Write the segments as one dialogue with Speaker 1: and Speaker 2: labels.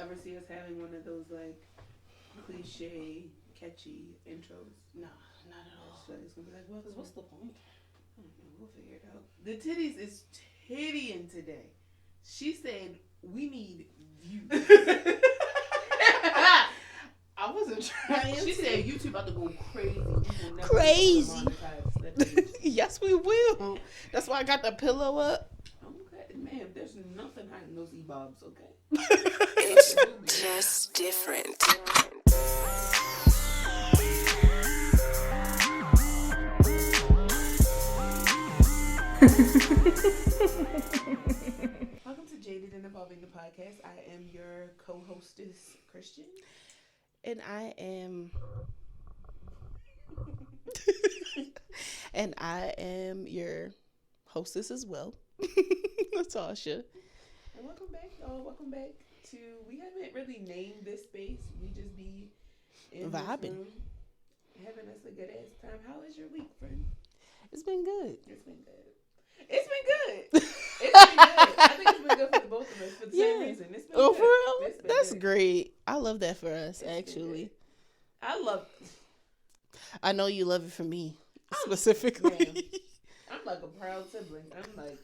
Speaker 1: ever see us having one of those like cliche, catchy intros.
Speaker 2: No, not at all.
Speaker 1: It's gonna be like, well,
Speaker 2: Because what's the point?
Speaker 1: I don't know, we'll figure it out. The titties is tittying today. She said we need views.
Speaker 2: I wasn't trying.
Speaker 1: She said YouTube about to go crazy.
Speaker 2: Crazy. Yes, we will. That's why I got the pillow up.
Speaker 1: Okay, ma'am. There's nothing hiding those e-bobs. Okay.
Speaker 3: It's just different.
Speaker 1: Welcome to Jaded and Evolving the podcast. I am your co-hostess, Christian.
Speaker 2: And I am and I am your hostess as well. Natasha.
Speaker 1: And welcome back, y'all. Welcome back to, we haven't really named this space. We just be in
Speaker 2: Vibing.
Speaker 1: this room, having us a good ass time. How is your week, friend?
Speaker 2: It's been good.
Speaker 1: It's been good. It's been good. It's been good. I think it's been good for the both of us for the same reason. It's been
Speaker 2: Oh,
Speaker 1: good.
Speaker 2: for real?
Speaker 1: It's been
Speaker 2: That's
Speaker 1: good.
Speaker 2: great. I love that for us,
Speaker 1: It's been
Speaker 2: actually.
Speaker 1: good. I love it.
Speaker 2: I know you love it for me, specifically.
Speaker 1: Man, I'm like a proud sibling. I'm like,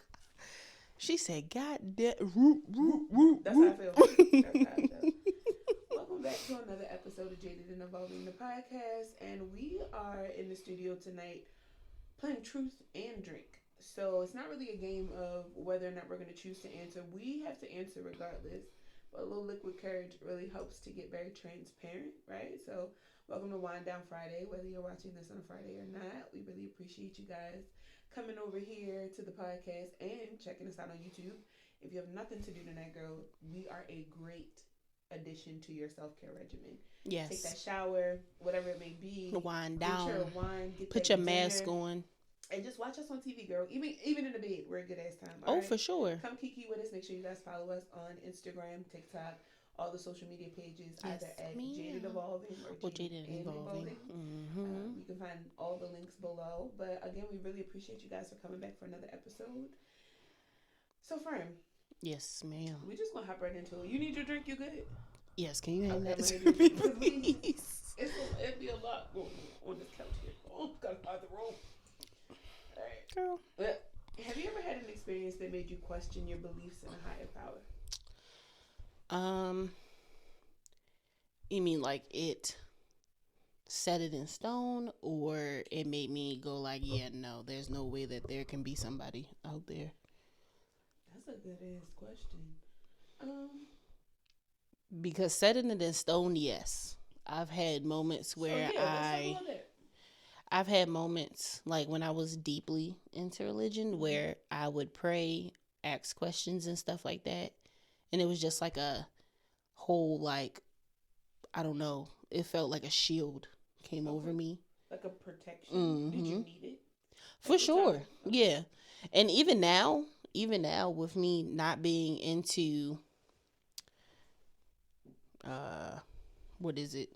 Speaker 2: She said, God damn. Woo, woo, woo,
Speaker 1: that's how I feel. That's how I feel. Welcome back to another episode of Jaded and Evolving the podcast. And we are in the studio tonight playing Truth and Drink. So it's not really a game of whether or not we're going to choose to answer. We have to answer regardless. But a little liquid courage really helps to get very transparent, right? So welcome to Wind Down Friday. Whether you're watching this on a Friday or not, we really appreciate you guys coming over here to the podcast and checking us out on YouTube. If you have nothing to do tonight, girl, we are a great addition to your self-care regimen.
Speaker 2: Yes.
Speaker 1: Take that shower, whatever it may be.
Speaker 2: Wind
Speaker 1: Get
Speaker 2: down.
Speaker 1: your wine.
Speaker 2: Put
Speaker 1: that
Speaker 2: your
Speaker 1: dinner,
Speaker 2: mask on.
Speaker 1: and just watch us on TV, girl. Even in the bed, we're a good ass time.
Speaker 2: Oh,
Speaker 1: all right?
Speaker 2: for sure.
Speaker 1: Come kiki with us. Make sure you guys follow us on Instagram, TikTok, all the social media pages,
Speaker 2: Yes,
Speaker 1: either at
Speaker 2: ma'am.
Speaker 1: Jaded Evolving
Speaker 2: Or
Speaker 1: or
Speaker 2: Jaded
Speaker 1: and
Speaker 2: Evolving. Mm-hmm.
Speaker 1: You can find all the links below. But again, we really appreciate you guys for coming back for another episode. So, firm,
Speaker 2: Yes, ma'am.
Speaker 1: we just gonna hop right into it. You need your drink. You good?
Speaker 2: Yes, can you hand
Speaker 1: Okay,
Speaker 2: that
Speaker 1: I'm
Speaker 2: to me,
Speaker 1: gonna need it.
Speaker 2: please?
Speaker 1: It'd be a lot going on this couch here. Oh, gotta hide the room. All right.
Speaker 2: Girl.
Speaker 1: But have you ever had an experience that made you question your beliefs in a higher power?
Speaker 2: You mean like it set it in stone, or it made me go like, yeah, no, there's no way that there can be somebody out there?
Speaker 1: That's a good ass question.
Speaker 2: Because setting it in stone, yes. I've had moments where I've had moments like when I was deeply into religion where I would pray, ask questions and stuff like that. And it was just like a whole, like, I don't know, it felt like a shield came over me.
Speaker 1: Like a protection. Did you need it?
Speaker 2: For sure. Yeah. And even now with me not being into, what is it?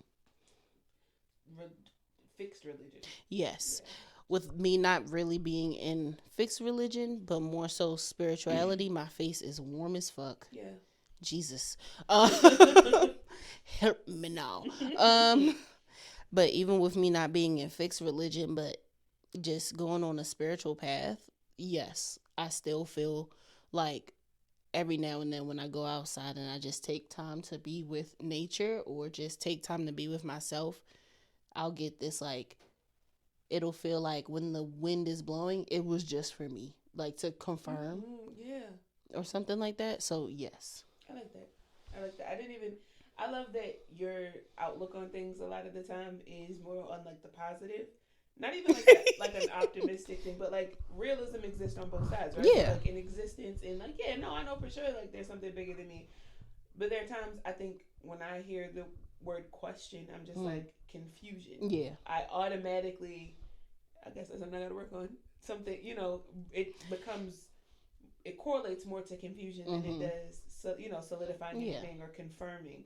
Speaker 1: Fixed religion.
Speaker 2: Yes.
Speaker 1: Yeah.
Speaker 2: With me not really being in fixed religion, but more so spirituality, my face is warm as fuck.
Speaker 1: Yeah.
Speaker 2: Jesus. Help me now. But even with me not being in fixed religion, but just going on a spiritual path, yes, I still feel like every now and then when I go outside and I just take time to be with nature or just take time to be with myself, I'll get this, like, it'll feel like when the wind is blowing, it was just for me, like to confirm or something like that. So yes.
Speaker 1: I like that. I love that your outlook on things a lot of the time is more on like the positive. Not even like an optimistic thing, but like realism exists on both sides, right?
Speaker 2: Yeah.
Speaker 1: So, like in existence and like, yeah, no, I know for sure like there's something bigger than me. But there are times I think when I hear the word question, I'm just like confusion.
Speaker 2: Yeah.
Speaker 1: I automatically, I guess that's something I gotta work on. Something, it correlates more to confusion than it does, solidifying anything or confirming.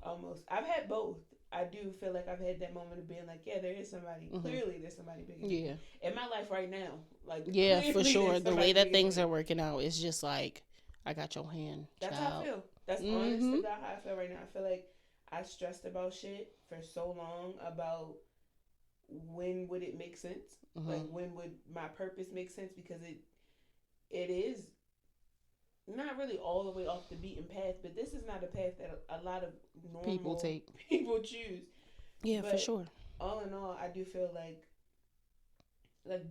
Speaker 1: Almost. I've had both. I do feel like I've had that moment of being like, yeah, there is somebody. Clearly, there's somebody bigger than me. In my life right now. Like,
Speaker 2: yeah, for sure. The way that things
Speaker 1: are
Speaker 2: are working out, it's just like, I got your hand,
Speaker 1: That's
Speaker 2: child.
Speaker 1: how I feel. That's honest to God how I feel right now. I feel like I stressed about shit for so long about when would it make sense? Like when would my purpose make sense? Because it is not really all the way off the beaten path, but this is not a path that a lot of normal people choose.
Speaker 2: Yeah,
Speaker 1: but
Speaker 2: for sure.
Speaker 1: All in all, I do feel like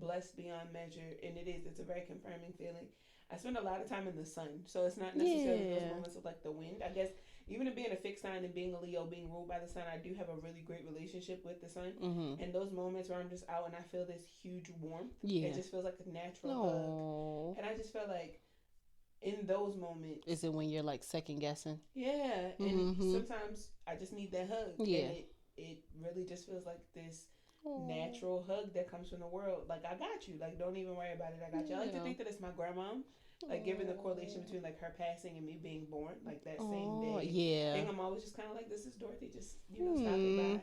Speaker 1: blessed beyond measure, and it's a very confirming feeling. I spend a lot of time in the sun, so it's not necessarily those moments of like the wind. I guess even being a fixed sign and being a Leo, being ruled by the sun, I do have a really great relationship with the sun. And those moments where I'm just out and I feel this huge warmth, it just feels like a natural hug. And I just feel like in those moments,
Speaker 2: is it when you're like second guessing?
Speaker 1: Yeah, and sometimes I just need that hug. Yeah, and it really just feels like this natural hug that comes from the world. Like, I got you. Like, don't even worry about it. I got you. I like to think that it's my grandma. Like, given the correlation between like her passing and me being born, like that same day.
Speaker 2: Yeah.
Speaker 1: I think I'm always just kind of like, this is Dorothy, just stopping by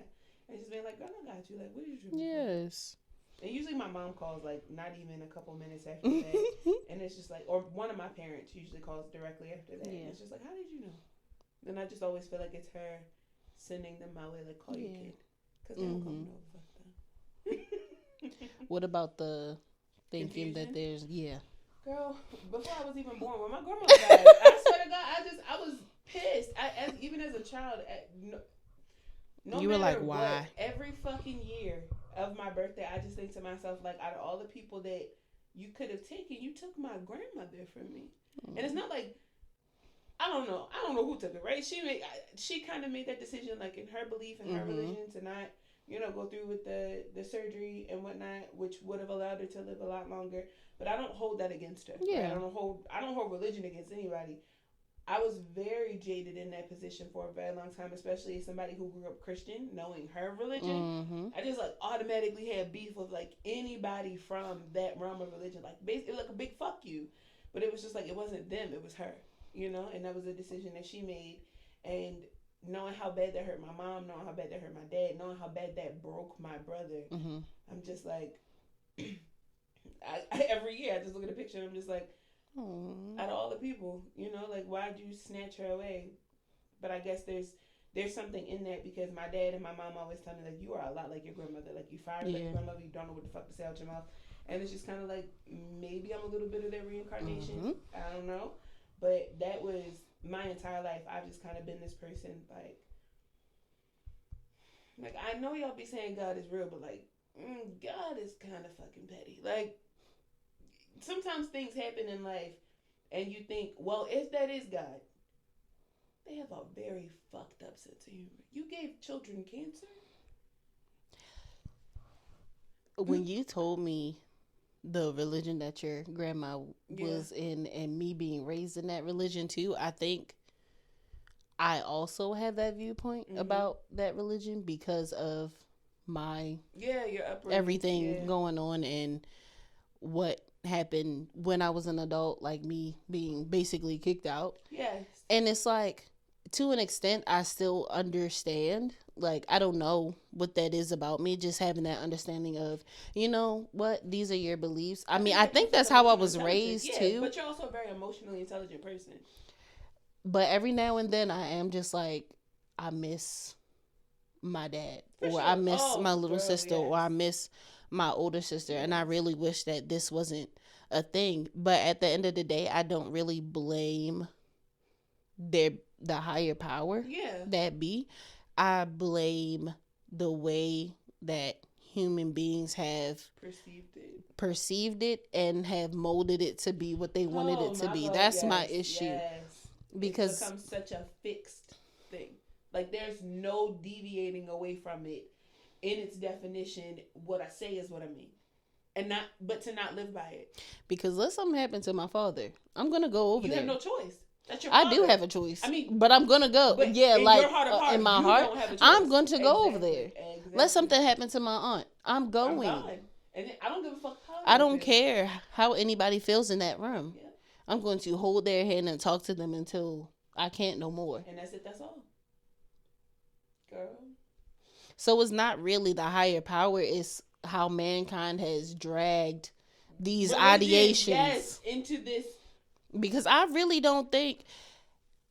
Speaker 1: and just being like, girl, I got you. Like, what did you do?
Speaker 2: Yes.
Speaker 1: And usually my mom calls like not even a couple minutes after that, and it's just like, or one of my parents usually calls directly after that. And it's just like, how did you know? And I just always feel like it's her sending them my way, like, call your kid, because they don't come no fuck them.
Speaker 2: What about the thinking
Speaker 1: Confusion?
Speaker 2: that there's
Speaker 1: Girl, before I was even born, when my grandma died, I swear to God, I was pissed. Even as a child, no
Speaker 2: you
Speaker 1: matter
Speaker 2: were like,
Speaker 1: what,
Speaker 2: why?
Speaker 1: every fucking year of my birthday, I just think to myself, like, out of all the people that you could have taken, you took my grandmother from me. And it's not like, I don't know who took it, right? She kind of made that decision, like, in her belief and her religion, to not, go through with the surgery and whatnot, which would have allowed her to live a lot longer. But I don't hold that against her.
Speaker 2: Yeah.
Speaker 1: Right? I don't hold religion against anybody. I was very jaded in that position for a very long time, especially as somebody who grew up Christian, knowing her religion. I just like automatically had beef with like anybody from that realm of religion. Like, basically, like a big fuck you. But it was just like, it wasn't them, it was her, and that was a decision that she made. And knowing how bad that hurt my mom, knowing how bad that hurt my dad, knowing how bad that broke my brother, I'm just like, every year I just look at a picture and I'm just like, out of all the people, like, why'd you snatch her away? But I guess there's something in that, because my dad and my mom always tell me, like, you are a lot like your grandmother. Like, you fired like your grandmother, you don't know what the fuck to say out your mouth. And it's just kind of like, maybe I'm a little bit of their reincarnation. I don't know. But that was my entire life. I've just kind of been this person, like I know y'all be saying God is real, but like, God is kind of fucking petty. Like, sometimes things happen in life and you think, well, if that is God, they have a very fucked up sense of humor. You gave children cancer?
Speaker 2: When you told me the religion that your grandma was in and me being raised in that religion too, I think I also had that viewpoint about that religion because of my
Speaker 1: your upbringing,
Speaker 2: everything going on and what happened when I was an adult, like me being basically kicked out.
Speaker 1: Yes.
Speaker 2: And it's like, to an extent, I still understand. Like, I don't know what that is about me, just having that understanding of, what, these are your beliefs. I mean, I think that's how I was raised too.
Speaker 1: But you're also a very emotionally intelligent person.
Speaker 2: But every now and then I am just like, I miss my dad, I miss my little sister, or I miss my older sister. And I really wish that this wasn't a thing. But at the end of the day, I don't really blame the higher power that be. I blame the way that human beings have perceived it and have molded it to be what they wanted it to be. That's my issue.
Speaker 1: Yes. Because it becomes such a fixed thing. Like, there's no deviating away from it. In its definition, what I say is what I mean. But to not live by it.
Speaker 2: Because let something happen to my father, I'm going to go over there.
Speaker 1: You have no choice. That's your father.
Speaker 2: I do have a choice.
Speaker 1: I mean,
Speaker 2: but I'm going to go.
Speaker 1: But
Speaker 2: yeah,
Speaker 1: in
Speaker 2: like,
Speaker 1: your heart of heart,
Speaker 2: in my
Speaker 1: you
Speaker 2: heart,
Speaker 1: don't have a choice.
Speaker 2: I'm going to go over there.
Speaker 1: Exactly.
Speaker 2: Let something happen to my aunt. I'm going.
Speaker 1: And I don't give a fuck how
Speaker 2: I don't care how anybody feels in that room.
Speaker 1: Yeah.
Speaker 2: I'm going to hold their hand and talk to them until I can't no more.
Speaker 1: And that's it. That's all. Girl.
Speaker 2: So it's not really the higher power. It's how mankind has dragged these ideations
Speaker 1: into this
Speaker 2: Because I really don't think,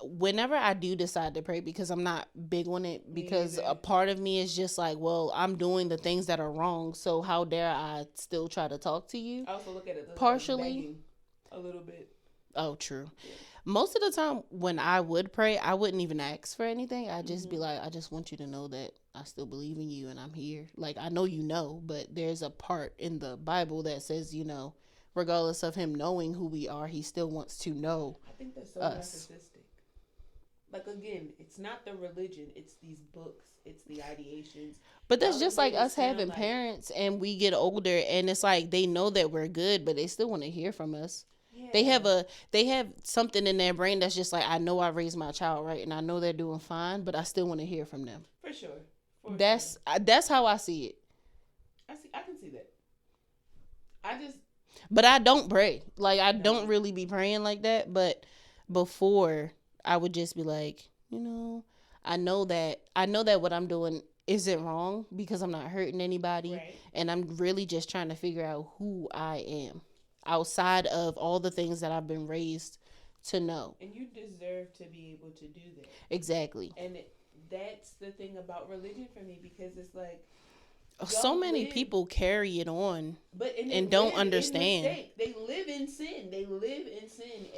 Speaker 2: whenever I do decide to pray, because I'm not big on it, because a part of me is just like, well, I'm doing the things that are wrong, so how dare I still try to talk to you?
Speaker 1: I also look at it
Speaker 2: Partially.
Speaker 1: a little bit.
Speaker 2: Oh, true. Yeah. Most of the time when I would pray, I wouldn't even ask for anything. I'd just be like, I just want you to know that I still believe in you and I'm here. Like, I know you know, but there's a part in the Bible that says, you know, regardless of him knowing who we are, he still wants to know
Speaker 1: I think that's so
Speaker 2: us.
Speaker 1: narcissistic. Like, again, it's not the religion, it's these books, it's the ideations.
Speaker 2: But that's just like us having parents, and we get older and it's like they know that we're good, but they still want to hear from us. Yeah. They have something in their brain that's just like, I know I raised my child right, and I know they're doing fine, but I still want to hear from them.
Speaker 1: For sure.
Speaker 2: That's how I see it.
Speaker 1: I can see that.
Speaker 2: But I don't pray. Like, I don't really be praying like that. But before, I would just be like, you know, I know that what I'm doing isn't wrong because I'm not hurting anybody. Right. And I'm really just trying to figure out who I am outside of all the things that I've been raised to know.
Speaker 1: And you deserve to be able to do that.
Speaker 2: Exactly.
Speaker 1: And that's the thing about religion for me, because it's like,
Speaker 2: so many people carry it on and don't understand.
Speaker 1: They live in sin.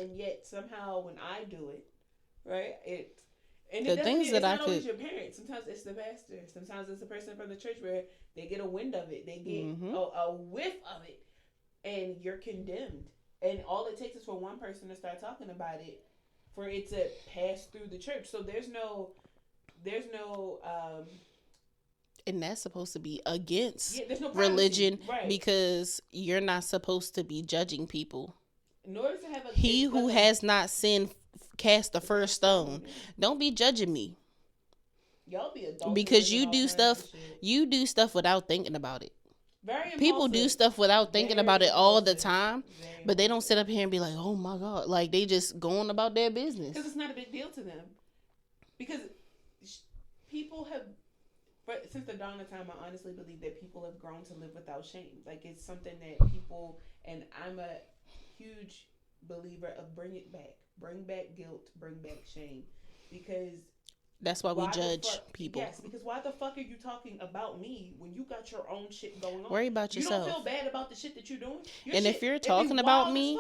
Speaker 1: And yet somehow when I do it, right, the things that it's not always your parents. Sometimes it's the pastor. Sometimes it's the person from the church where they get a wind of it. They get a whiff of it, and you're condemned. And all it takes is for one person to start talking about it, for it to pass through the church. So there's no
Speaker 2: and that's supposed to be against
Speaker 1: no
Speaker 2: religion, right? Because you're not supposed to be judging people.
Speaker 1: In order to have
Speaker 2: he who has not sinned cast the first stone. Don't be judging me.
Speaker 1: Y'all be adults
Speaker 2: because you do stuff. You do stuff without thinking about it. People do stuff without thinking about it all the time, but they don't sit up here and be like, "Oh my God!" Like, they just going about their business
Speaker 1: because it's not a big deal to them. Because people have. But since the dawn of time, I honestly believe that people have grown to live without shame. Like, it's something that people, and I'm a huge believer of bring it back. Bring back guilt, bring back shame. Because
Speaker 2: that's why we judge people.
Speaker 1: Yes, because why the fuck are you talking about me when you got your own shit going on?
Speaker 2: Worry about yourself.
Speaker 1: You don't feel bad about the shit that you're doing?
Speaker 2: If you're talking about me,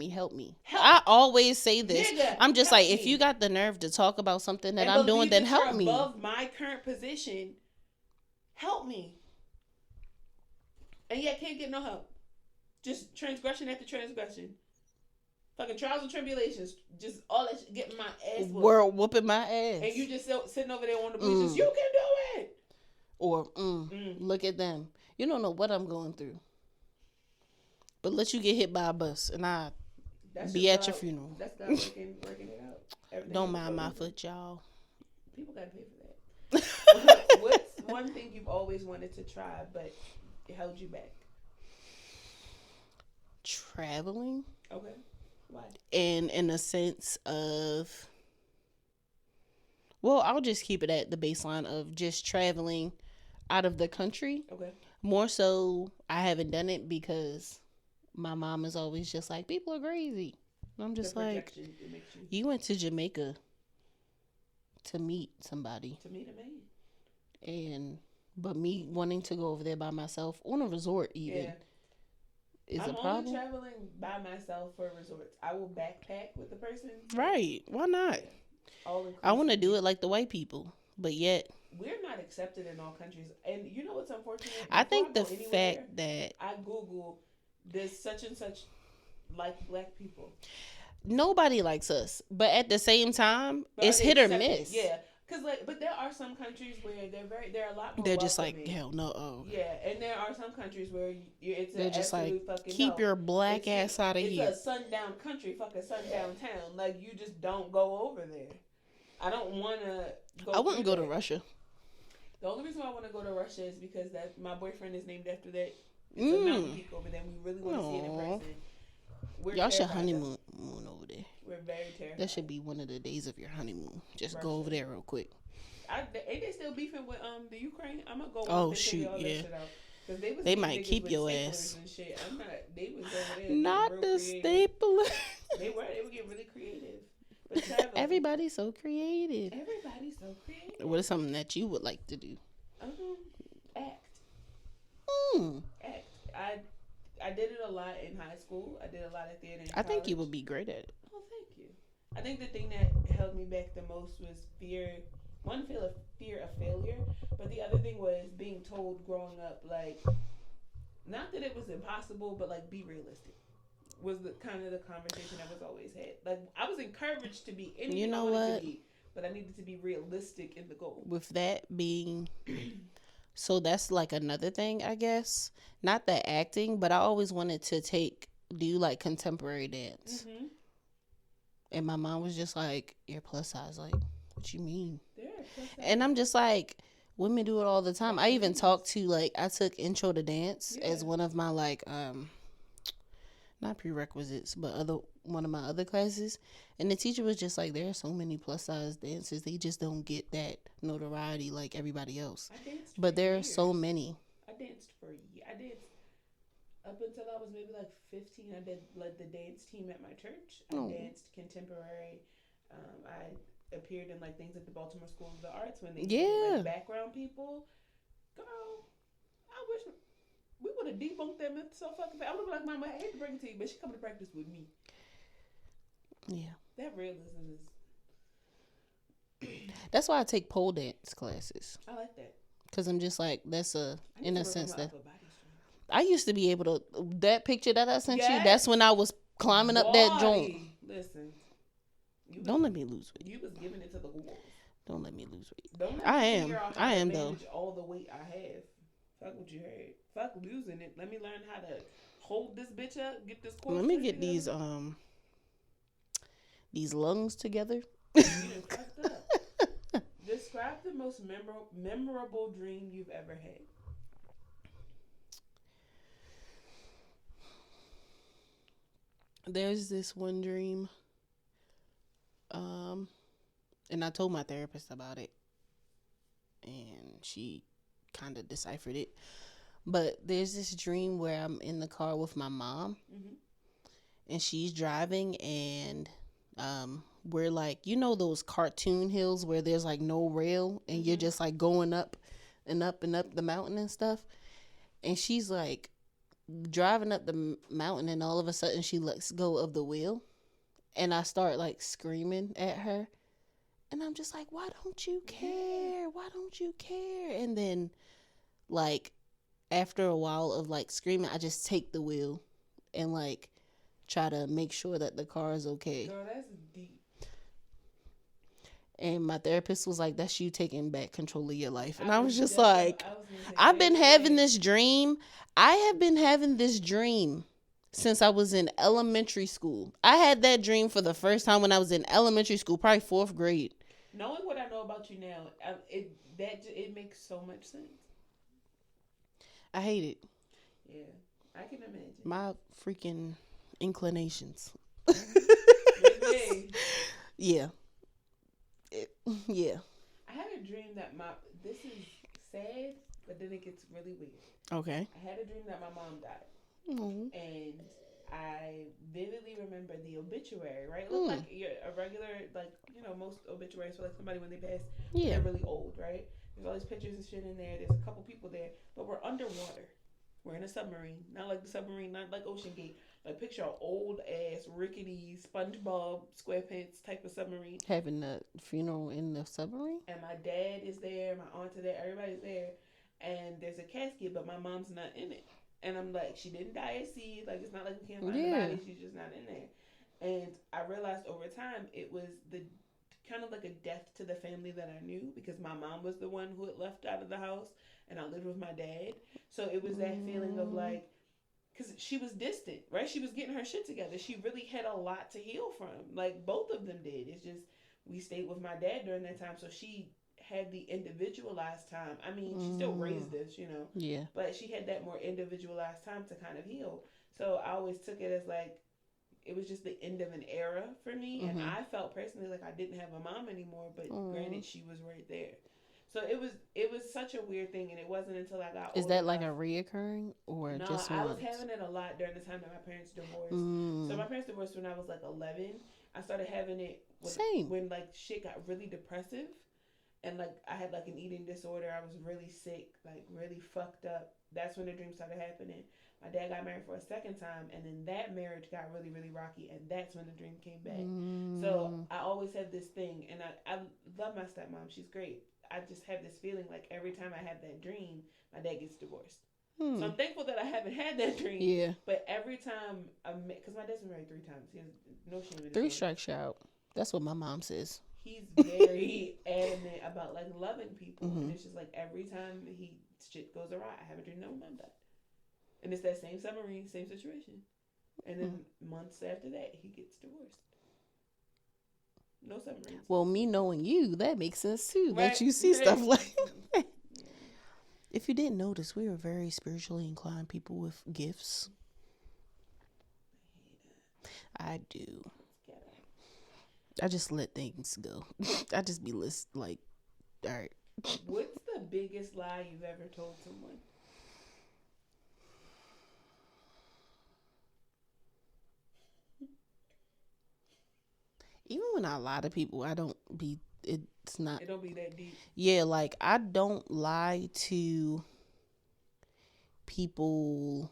Speaker 2: help me. I always say this. Nigga, I'm just like, if you got the nerve to talk about something that I'm doing, then help me.
Speaker 1: Above my current position, help me. And yet can't get no help. Just transgression after transgression. Fucking trials and tribulations, just all that shit, getting my ass whooped.
Speaker 2: World whooping my ass.
Speaker 1: And you just sitting over there on the bleachers, you can do it.
Speaker 2: Or, look at them. You don't know what I'm going through. But let you get hit by a bus and I be at your funeral.
Speaker 1: That's God working it out. Everything
Speaker 2: don't mind my foot, y'all.
Speaker 1: People gotta pay for that. What's one thing you've always wanted to try, but it held you back?
Speaker 2: Traveling.
Speaker 1: Okay. Why?
Speaker 2: And in a sense of, well, I'll just keep it at the baseline of just traveling out of the country.
Speaker 1: Okay.
Speaker 2: More so, I haven't done it because my mom is always just like, people are crazy. And I'm just like, you went to Jamaica to meet somebody.
Speaker 1: To meet a man.
Speaker 2: But me wanting to go over there by myself on a resort even. Yeah. I'm a problem.
Speaker 1: Only traveling by myself for resorts. I will backpack with the person.
Speaker 2: Right. Why not? I want to do it like the white people, but yet
Speaker 1: we're not accepted in all countries. And you know what's unfortunate?
Speaker 2: I think the fact that
Speaker 1: I Google this such and such like black people.
Speaker 2: Nobody likes us, but at the same time, it's hit or miss.
Speaker 1: Yeah. But there are some countries where they're a lot more.
Speaker 2: They're just like, hell no.
Speaker 1: Yeah, and there are some countries where
Speaker 2: they're just like, keep your black ass out of here.
Speaker 1: It's a sundown country, fucking sundown town. Like, you just don't go over there. I don't want to go.
Speaker 2: I wouldn't go to Russia.
Speaker 1: The only reason why I want to go to Russia is because that my boyfriend is named after that. It's a mountain peak over there. We really want to see it in person.
Speaker 2: Y'all should honeymoon over there.
Speaker 1: We're very terrified.
Speaker 2: That should be one of the days of your honeymoon. Just Russia. Go over there real quick.
Speaker 1: Ain't they still beefing with the Ukraine? I'm gonna go.
Speaker 2: Oh shoot, yeah.
Speaker 1: Because they was
Speaker 2: They
Speaker 1: getting
Speaker 2: might
Speaker 1: niggas
Speaker 2: keep
Speaker 1: with
Speaker 2: your
Speaker 1: staplers
Speaker 2: ass.
Speaker 1: and shit. I'm not. They was over there.
Speaker 2: Not
Speaker 1: real
Speaker 2: the
Speaker 1: creative.
Speaker 2: stapler.
Speaker 1: They were getting really creative. But Travis,
Speaker 2: Everybody's so creative.
Speaker 1: everybody's so creative.
Speaker 2: What is something that you would like to do?
Speaker 1: Act.
Speaker 2: Hmm.
Speaker 1: Act. I did it a lot in high school. I did a lot of theater in
Speaker 2: I think you
Speaker 1: college.
Speaker 2: would be great at it.
Speaker 1: Oh, thank you. I think the thing that held me back the most was fear. One, fear of failure, but the other thing was being told growing up, like, not that it was impossible, but like, be realistic. Was the kind of the conversation that was always had. Like, I was encouraged to be anything
Speaker 2: You know
Speaker 1: I wanted
Speaker 2: what?
Speaker 1: to be, but I needed to be realistic in the goal.
Speaker 2: With that being, so that's like another thing, I guess. Not the acting, but I always wanted to do like contemporary dance.
Speaker 1: Mm-hmm.
Speaker 2: And my mom was just like, you're plus size. Like, what you mean?
Speaker 1: There.
Speaker 2: And I'm just like, women do it all the time. I even talked to, like, I took intro to dance as one of my, like, not prerequisites, but one of my other classes. And the teacher was just like, there are so many plus size dancers. They just don't get that notoriety like everybody else. But there are so many.
Speaker 1: I danced for a year. I danced up until I was maybe like 15. I did like the dance team at my church. I danced contemporary. I appeared in like things at the Baltimore School of the Arts when they did, like, background people. Girl, I wish we would have debunked that myth so fucking fast. I would have been like, Mama, I hate to bring it to you, but she come to practice with me.
Speaker 2: Yeah.
Speaker 1: That realism is.
Speaker 2: That's why I take pole dance classes.
Speaker 1: I like that.
Speaker 2: Because I'm just like, that's in a sense that.
Speaker 1: upper body strength.
Speaker 2: I used to be able to, that picture that I sent you,
Speaker 1: Yes.
Speaker 2: that's when I was climbing up that joint.
Speaker 1: Listen.
Speaker 2: Don't let me lose weight.
Speaker 1: You was giving it to the wolves.
Speaker 2: Don't let me lose weight.
Speaker 1: Don't let
Speaker 2: I
Speaker 1: me
Speaker 2: am.
Speaker 1: figure out how
Speaker 2: I
Speaker 1: to
Speaker 2: am, though.
Speaker 1: manage all the weight I have. Fuck what you heard. Fuck losing it. Let me learn how to hold this bitch up. Get this core.
Speaker 2: Let me
Speaker 1: strength
Speaker 2: get
Speaker 1: together.
Speaker 2: these lungs together.
Speaker 1: You done fucked up. Describe the most memorable dream you've ever had.
Speaker 2: There's this one dream. And I told my therapist about it. And she kind of deciphered it. But there's this dream where I'm in the car with my mom.
Speaker 1: Mm-hmm.
Speaker 2: And she's driving and we're like, you know those cartoon hills where there's like no rail and you're just like going up and up and up the mountain and stuff. And she's like driving up the mountain and all of a sudden she lets go of the wheel. And I start like screaming at her. And I'm just like, why don't you care? Why don't you care? And then like after a while of like screaming, I just take the wheel and like try to make sure that the car is okay.
Speaker 1: Girl, that's deep.
Speaker 2: And my therapist was like, that's you taking back control of your life. And I was just like, I've been having this dream. I have been having this dream since I was in elementary school. I had that dream for the first time when I was in elementary school, probably 4th grade.
Speaker 1: Knowing what I know about you now, it makes so much sense.
Speaker 2: I hate it.
Speaker 1: Yeah, I can imagine.
Speaker 2: My freaking inclinations.
Speaker 1: Hey.
Speaker 2: Yeah. Yeah.
Speaker 1: I had a dream that this is sad, but then it gets really weird.
Speaker 2: Okay.
Speaker 1: I had a dream that my mom died.
Speaker 2: Mm.
Speaker 1: And I vividly remember the obituary, right? It looked like a regular, like, you know, most obituaries for like somebody when they pass, they're really old, right? There's all these pictures and shit in there. There's a couple people there, but we're underwater. We're in a submarine, not like the submarine, not like Ocean Gate. Like picture an old ass, rickety, SpongeBob SquarePants type of submarine.
Speaker 2: Having a funeral in the submarine?
Speaker 1: And my dad is there, my aunt is there, everybody's there. And there's a casket, but my mom's not in it. And I'm like, she didn't die at sea. Like, it's not like we can't find the body. She's just not in there. And I realized over time it was the kind of like a death to the family that I knew because my mom was the one who had left out of the house and I lived with my dad. So it was that feeling of like, because she was distant, right? She was getting her shit together. She really had a lot to heal from. Like, both of them did. It's just, we stayed with my dad during that time. So she had the individualized time. I mean, she still raised us, you know.
Speaker 2: Yeah.
Speaker 1: But she had that more individualized time to kind of heal. So I always took it as like, it was just the end of an era for me. And I felt personally like I didn't have a mom anymore, but granted, she was right there. So it was such a weird thing, and it wasn't until I got
Speaker 2: Is
Speaker 1: old
Speaker 2: that like a
Speaker 1: enough.
Speaker 2: reoccurring or
Speaker 1: No,
Speaker 2: just
Speaker 1: I was
Speaker 2: once?
Speaker 1: having it a lot during the time that my parents divorced. So my
Speaker 2: Mm,
Speaker 1: parents divorced when I was like 11. I started having it
Speaker 2: same.
Speaker 1: when like shit got really depressive, and like I had like an eating disorder. I was really sick, like really fucked up. That's when the dream started happening. My dad got married for a second time, and then that marriage got really, really rocky, and that's when the dream came back. So
Speaker 2: Mm,
Speaker 1: I always have this thing, and I love my stepmom. She's great. I just have this feeling like every time I have that dream, my dad gets divorced. So
Speaker 2: hmm.
Speaker 1: I'm thankful that I haven't had that dream.
Speaker 2: Yeah.
Speaker 1: But every time, because my dad's been married 3 times, he has no shame in his
Speaker 2: Three
Speaker 1: game.
Speaker 2: strikes you out. That's what my mom says.
Speaker 1: He's very adamant about like loving people,
Speaker 2: Mm-hmm.
Speaker 1: and it's just like every time shit goes awry, I have a dream that my mom died, and it's that same submarine, same situation, and then months after that, he gets divorced. No submarines.
Speaker 2: Well, me knowing you, that makes sense too.
Speaker 1: Right.
Speaker 2: That you see stuff like that. If you didn't notice, we are very spiritually inclined people with gifts. I do. I just let things go. I just be like, all right.
Speaker 1: What's the biggest lie you've ever told someone?
Speaker 2: Even when I lie to people, I don't be. It's not.
Speaker 1: It don't be that deep.
Speaker 2: Yeah, like I don't lie to people.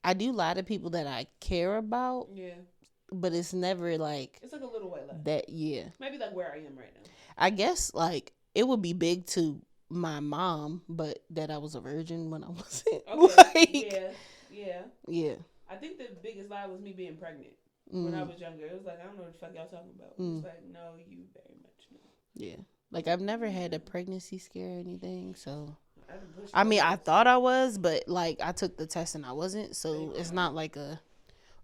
Speaker 2: I do lie to people that I care about,
Speaker 1: Yeah,
Speaker 2: but it's never like
Speaker 1: it's like a little white lie.
Speaker 2: that. Yeah,
Speaker 1: Maybe like where I am right now.
Speaker 2: I guess like it would be big to my mom, but that I was a virgin when I wasn't.
Speaker 1: Okay. Yeah. I think the biggest lie was me being pregnant when I was younger. It was like, I don't know what the fuck y'all talking about. It's like, no, you very much know.
Speaker 2: Yeah, like I've never had a pregnancy scare or anything, so.
Speaker 1: I done pushed
Speaker 2: I mean, I
Speaker 1: myself.
Speaker 2: thought I was, but like I took the test and I wasn't, so it's not like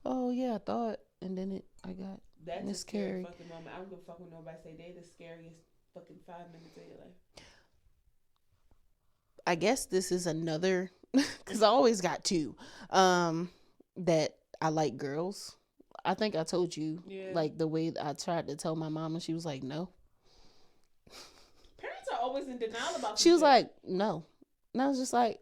Speaker 2: oh yeah, I thought, and then I got
Speaker 1: That's a scary
Speaker 2: miscarried.
Speaker 1: fucking moment. I don't give a fuck when nobody say they the scariest fucking 5 minutes of your life.
Speaker 2: I guess this is another, because I always got two, that I like girls. I think I told you,
Speaker 1: Yeah.
Speaker 2: like the way I tried to tell my mom, and she was like, no.
Speaker 1: Parents are always in denial about.
Speaker 2: She was like, no, and I was just like,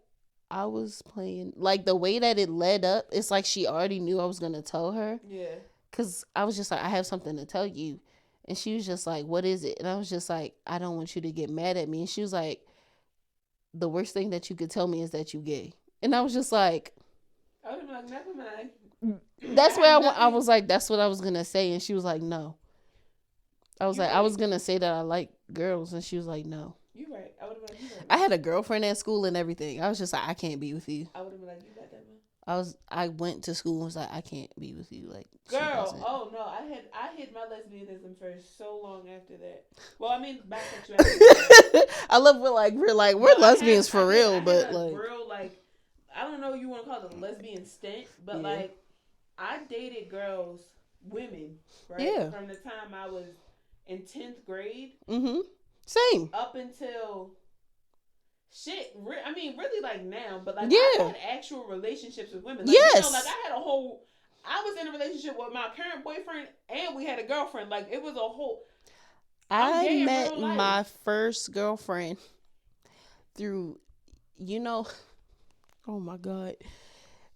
Speaker 2: I was playing. Like the way that it led up, it's like she already knew I was gonna tell her.
Speaker 1: Yeah.
Speaker 2: Cause I was just like, I have something to tell you, and she was just like, what is it? And I was just like, I don't want you to get mad at me. And she was like, the worst thing that you could tell me is that you gay. And I was just like,
Speaker 1: I would have been like, never mind.
Speaker 2: that's where I was like, that's what I was gonna say. And she was like, no. I was
Speaker 1: You're
Speaker 2: like,
Speaker 1: right.
Speaker 2: I was gonna say that I like girls, and she was like, no.
Speaker 1: You right. I would have been like, you right.
Speaker 2: I had a girlfriend at school and everything. I was just like, I can't be with you.
Speaker 1: I would have been like, you got that man.
Speaker 2: I went to school and was like, I can't be with you. Like, she
Speaker 1: Girl,
Speaker 2: doesn't.
Speaker 1: oh no, I hid my lesbianism for so long after that. Well, I mean, bisexuality.
Speaker 2: I love we're
Speaker 1: But
Speaker 2: lesbians for
Speaker 1: I
Speaker 2: real,
Speaker 1: had
Speaker 2: but
Speaker 1: a
Speaker 2: like
Speaker 1: real like, I don't know, you want to call it a lesbian stint, but
Speaker 2: Yeah.
Speaker 1: like, I dated girls, women, right?
Speaker 2: Yeah.
Speaker 1: From the time I was in 10th grade
Speaker 2: same.
Speaker 1: up until shit. I mean, really like now, but like
Speaker 2: Yeah.
Speaker 1: I had actual relationships with women. Like,
Speaker 2: Yes.
Speaker 1: You know, like I had a whole. I was in a relationship with my current boyfriend, and we had a girlfriend. Like it was a whole. I'm
Speaker 2: I
Speaker 1: gay in
Speaker 2: met
Speaker 1: real life.
Speaker 2: my first girlfriend through, oh my God.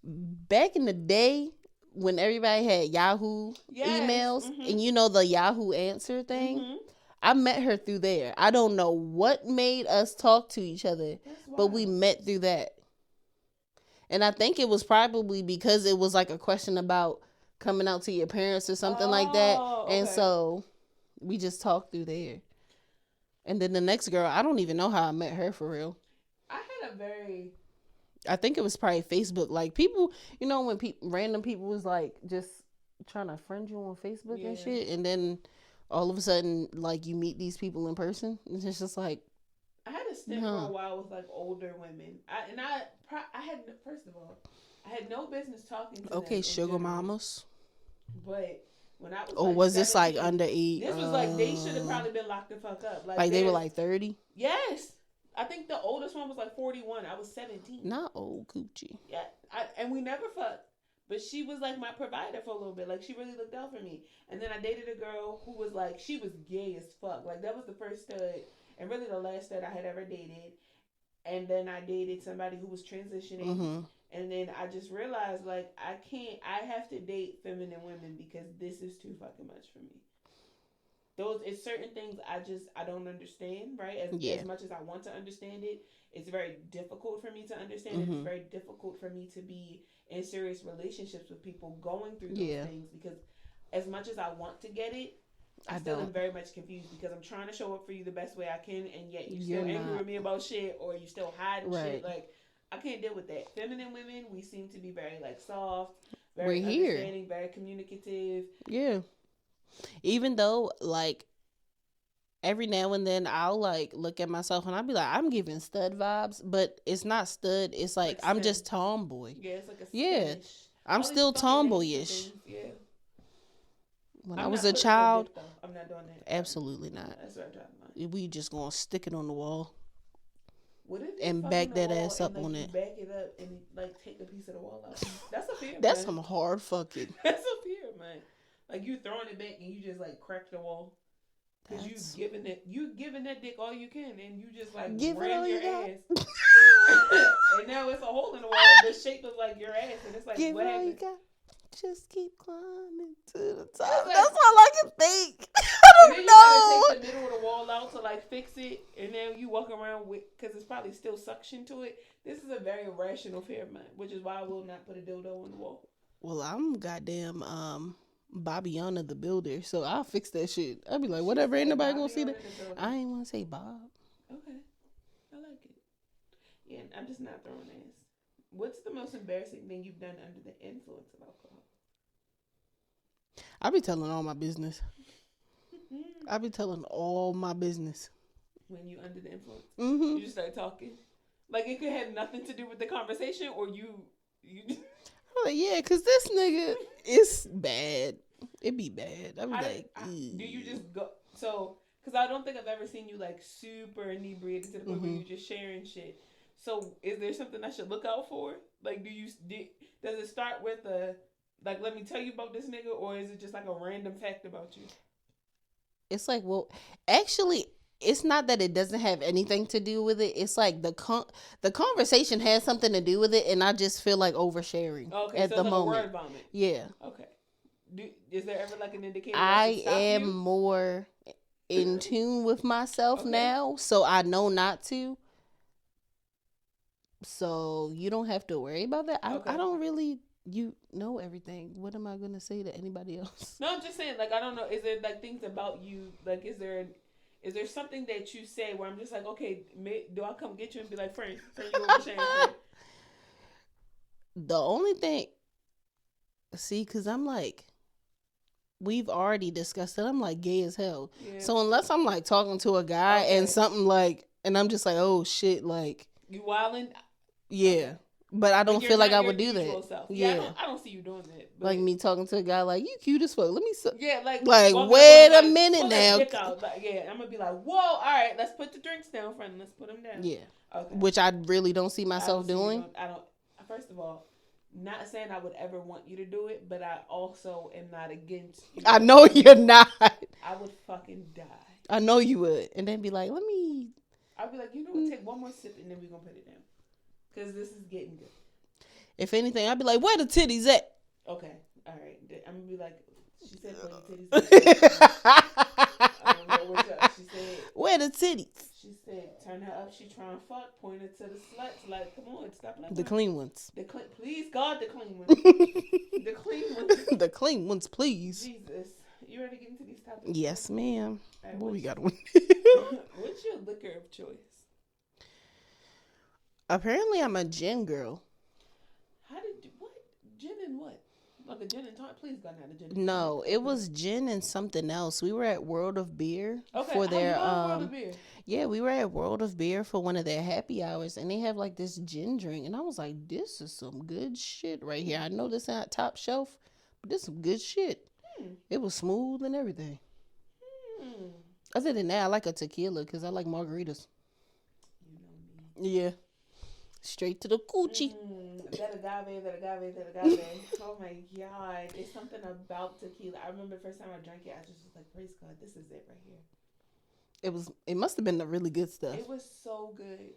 Speaker 2: Back in the day when everybody had Yahoo
Speaker 1: Yes,
Speaker 2: emails
Speaker 1: mhm.
Speaker 2: and the Yahoo answer thing,
Speaker 1: Mhm.
Speaker 2: I met her through there. I don't know what made us talk to each other,
Speaker 1: That's
Speaker 2: but we
Speaker 1: wild.
Speaker 2: met through that. And I think it was probably because it was like a question about coming out to your parents or something like that.
Speaker 1: Oh,
Speaker 2: And
Speaker 1: okay.
Speaker 2: so we just talked through there. And then the next girl, I don't even know how I met her for real.
Speaker 1: I had a very.
Speaker 2: I think it was probably Facebook. Like people, when random people was like just trying to friend you on Facebook and
Speaker 1: Yeah.
Speaker 2: shit. And then all of a sudden, like you meet these people in person. It's just like,
Speaker 1: I had a stint for a while with like older women. I had first of all, I had no business talking to them.
Speaker 2: okay,
Speaker 1: in
Speaker 2: sugar
Speaker 1: general.
Speaker 2: mamas.
Speaker 1: But when I was
Speaker 2: Or
Speaker 1: like
Speaker 2: was this like
Speaker 1: 17,
Speaker 2: under 8?
Speaker 1: This was like they should have probably been locked the fuck up.
Speaker 2: Like they were
Speaker 1: there's-
Speaker 2: like 30?
Speaker 1: Yes. I think the oldest one was like 41. I was 17.
Speaker 2: Not old coochie.
Speaker 1: Yeah. And we never fucked. But she was like my provider for a little bit. Like she really looked out for me. And then I dated a girl who was like, she was gay as fuck. Like that was the first stud. and really the last that I had ever dated. And then I dated somebody who was transitioning.
Speaker 2: Mm-hmm.
Speaker 1: And then I just realized, like, I have to date feminine women because this is too fucking much for me. It's certain things I don't understand, right? As much as I want to understand it, it's very difficult for me to understand it. It's very difficult for me to be in serious relationships with people going through those things, because as much as I want to get it, I still am very much confused, because I'm trying to show up for you the best way I can, and yet you're still angry with me about shit, or you still hiding shit. Like, I can't deal with that. Feminine women, we seem to be very, like, soft, very understanding, very communicative.
Speaker 2: Yeah. Even though, like, every now and then I'll, like, look at myself and I'll be like, I'm giving stud vibes, but it's not stud. It's like I'm just tomboy.
Speaker 1: Yeah, it's like a
Speaker 2: I'm still tomboyish.
Speaker 1: Yeah.
Speaker 2: When I was a child,
Speaker 1: I'm not doing that.
Speaker 2: Absolutely not.
Speaker 1: That's what I'm talking about.
Speaker 2: We just gonna stick it on the wall.
Speaker 1: What if
Speaker 2: and back that ass up
Speaker 1: and, like,
Speaker 2: on
Speaker 1: you
Speaker 2: it.
Speaker 1: back it up and, like, take a piece of the wall out. That's a fear,
Speaker 2: That's
Speaker 1: man.
Speaker 2: some hard fucking.
Speaker 1: That's a fear, man. Like, you throwing it back and you just, like, crack the wall. Because you giving that dick all you can, and you just, like, ram your ass. And now it's a hole in the wall the shape of, like, your ass, and it's like,
Speaker 2: give
Speaker 1: what
Speaker 2: it all you
Speaker 1: happened?
Speaker 2: got. Just keep climbing to the top.
Speaker 1: Like,
Speaker 2: that's all I can think. I
Speaker 1: and then
Speaker 2: don't
Speaker 1: you
Speaker 2: know.
Speaker 1: gotta take the middle of the wall out to, like, fix it, and then you walk around with, because it's probably still suction to it. This is a very irrational fear of mine, which is why I will not put a dildo on the wall.
Speaker 2: Well, I'm goddamn Bobbiana the Builder, so I'll fix that shit. I'll be like, whatever, ain't nobody gonna see that. I ain't wanna say Bob.
Speaker 1: Okay, I like it. Yeah, I'm just not throwing ass. What's the most embarrassing thing you've done under the influence of alcohol?
Speaker 2: I be telling all my business. I be telling all my business.
Speaker 1: When you under the influence,
Speaker 2: Mm-hmm.
Speaker 1: you just start talking. Like, it could have nothing to do with the conversation, or you.
Speaker 2: I'm like, yeah, cause this nigga is bad. It be bad. I be like,
Speaker 1: do you just go? So, cause I don't think I've ever seen you, like, super inebriated to the point where you're just sharing shit. So, is there something I should look out for? Like, does it start with like, let me tell you about this nigga, or is it just like a random fact about you?
Speaker 2: it's like, well, actually, it's not that it doesn't have anything to do with it. It's like the conversation has something to do with it, and I just feel like oversharing at
Speaker 1: so
Speaker 2: the
Speaker 1: it's like
Speaker 2: moment.
Speaker 1: A word vomit.
Speaker 2: Yeah.
Speaker 1: Okay. Is there ever, like, an indicator?
Speaker 2: I am more in tune with myself now, so I know not to. So you don't have to worry about that. I don't really, you know everything. What am I going to say to anybody else?
Speaker 1: No, I'm just saying, like, I don't know. Is there, like, things about you, like, is there something that you say where I'm just like, okay, do I come get you and be like, friend, you oversharing?
Speaker 2: The only thing, see, because I'm like, we've already discussed it. I'm like gay as hell. Yeah. So unless I'm like talking to a guy and something like, and I'm just like, oh shit, like.
Speaker 1: You wildin'?
Speaker 2: Yeah. Okay. But I don't feel like I would do that.
Speaker 1: Self. Yeah. I don't see you doing that.
Speaker 2: Like me talking to a guy like, you cute as fuck. Let me
Speaker 1: like
Speaker 2: wait a minute now.
Speaker 1: Like, yeah, I'm gonna be like, whoa, all right, let's put the drinks down, friend. Let's put them down.
Speaker 2: Yeah.
Speaker 1: Okay.
Speaker 2: Which I really don't see myself doing.
Speaker 1: I don't. First of all, not saying I would ever want you to do it, but I also am not against you.
Speaker 2: I know you're not.
Speaker 1: I would fucking die.
Speaker 2: I know you would. And then be like, I'd
Speaker 1: be like, you know what, take one more sip and then we're gonna put it down. Because this is getting good.
Speaker 2: If anything, I'd be like, where the titties at?
Speaker 1: Okay. All right. I'm going to be like, she said, where the titties at? I don't know what's up. She said,
Speaker 2: where the titties?
Speaker 1: She said, turn her up. She trying to fuck. Point her to the sluts. Like, come on, stop like
Speaker 2: the clean ones.
Speaker 1: Please, God, the clean ones. The clean ones.
Speaker 2: The clean ones, please.
Speaker 1: Jesus. You ready to get into these topics?
Speaker 2: Yes, ma'am. Right, what we got on?
Speaker 1: What's your liquor of choice?
Speaker 2: Apparently, I'm a gin girl.
Speaker 1: What? Gin and what? Like a gin and tonic? Please, God, not a gin and tonic.
Speaker 2: No, it was gin and something else. We were at World of Beer
Speaker 1: for their World of Beer.
Speaker 2: Yeah, we were at World of Beer for one of their happy hours, and they have like this gin drink, and I was like, this is some good shit right here. I know this ain't top shelf, but this is some good shit. It was smooth and everything. Other than that, I like a tequila because I like margaritas.
Speaker 1: You know me.
Speaker 2: Yeah. Straight to the coochie.
Speaker 1: That agave. Oh my God. There's something about tequila. I remember the first time I drank it, I just was like, praise God, this is it right here.
Speaker 2: It must have been the really good stuff.
Speaker 1: It was so good.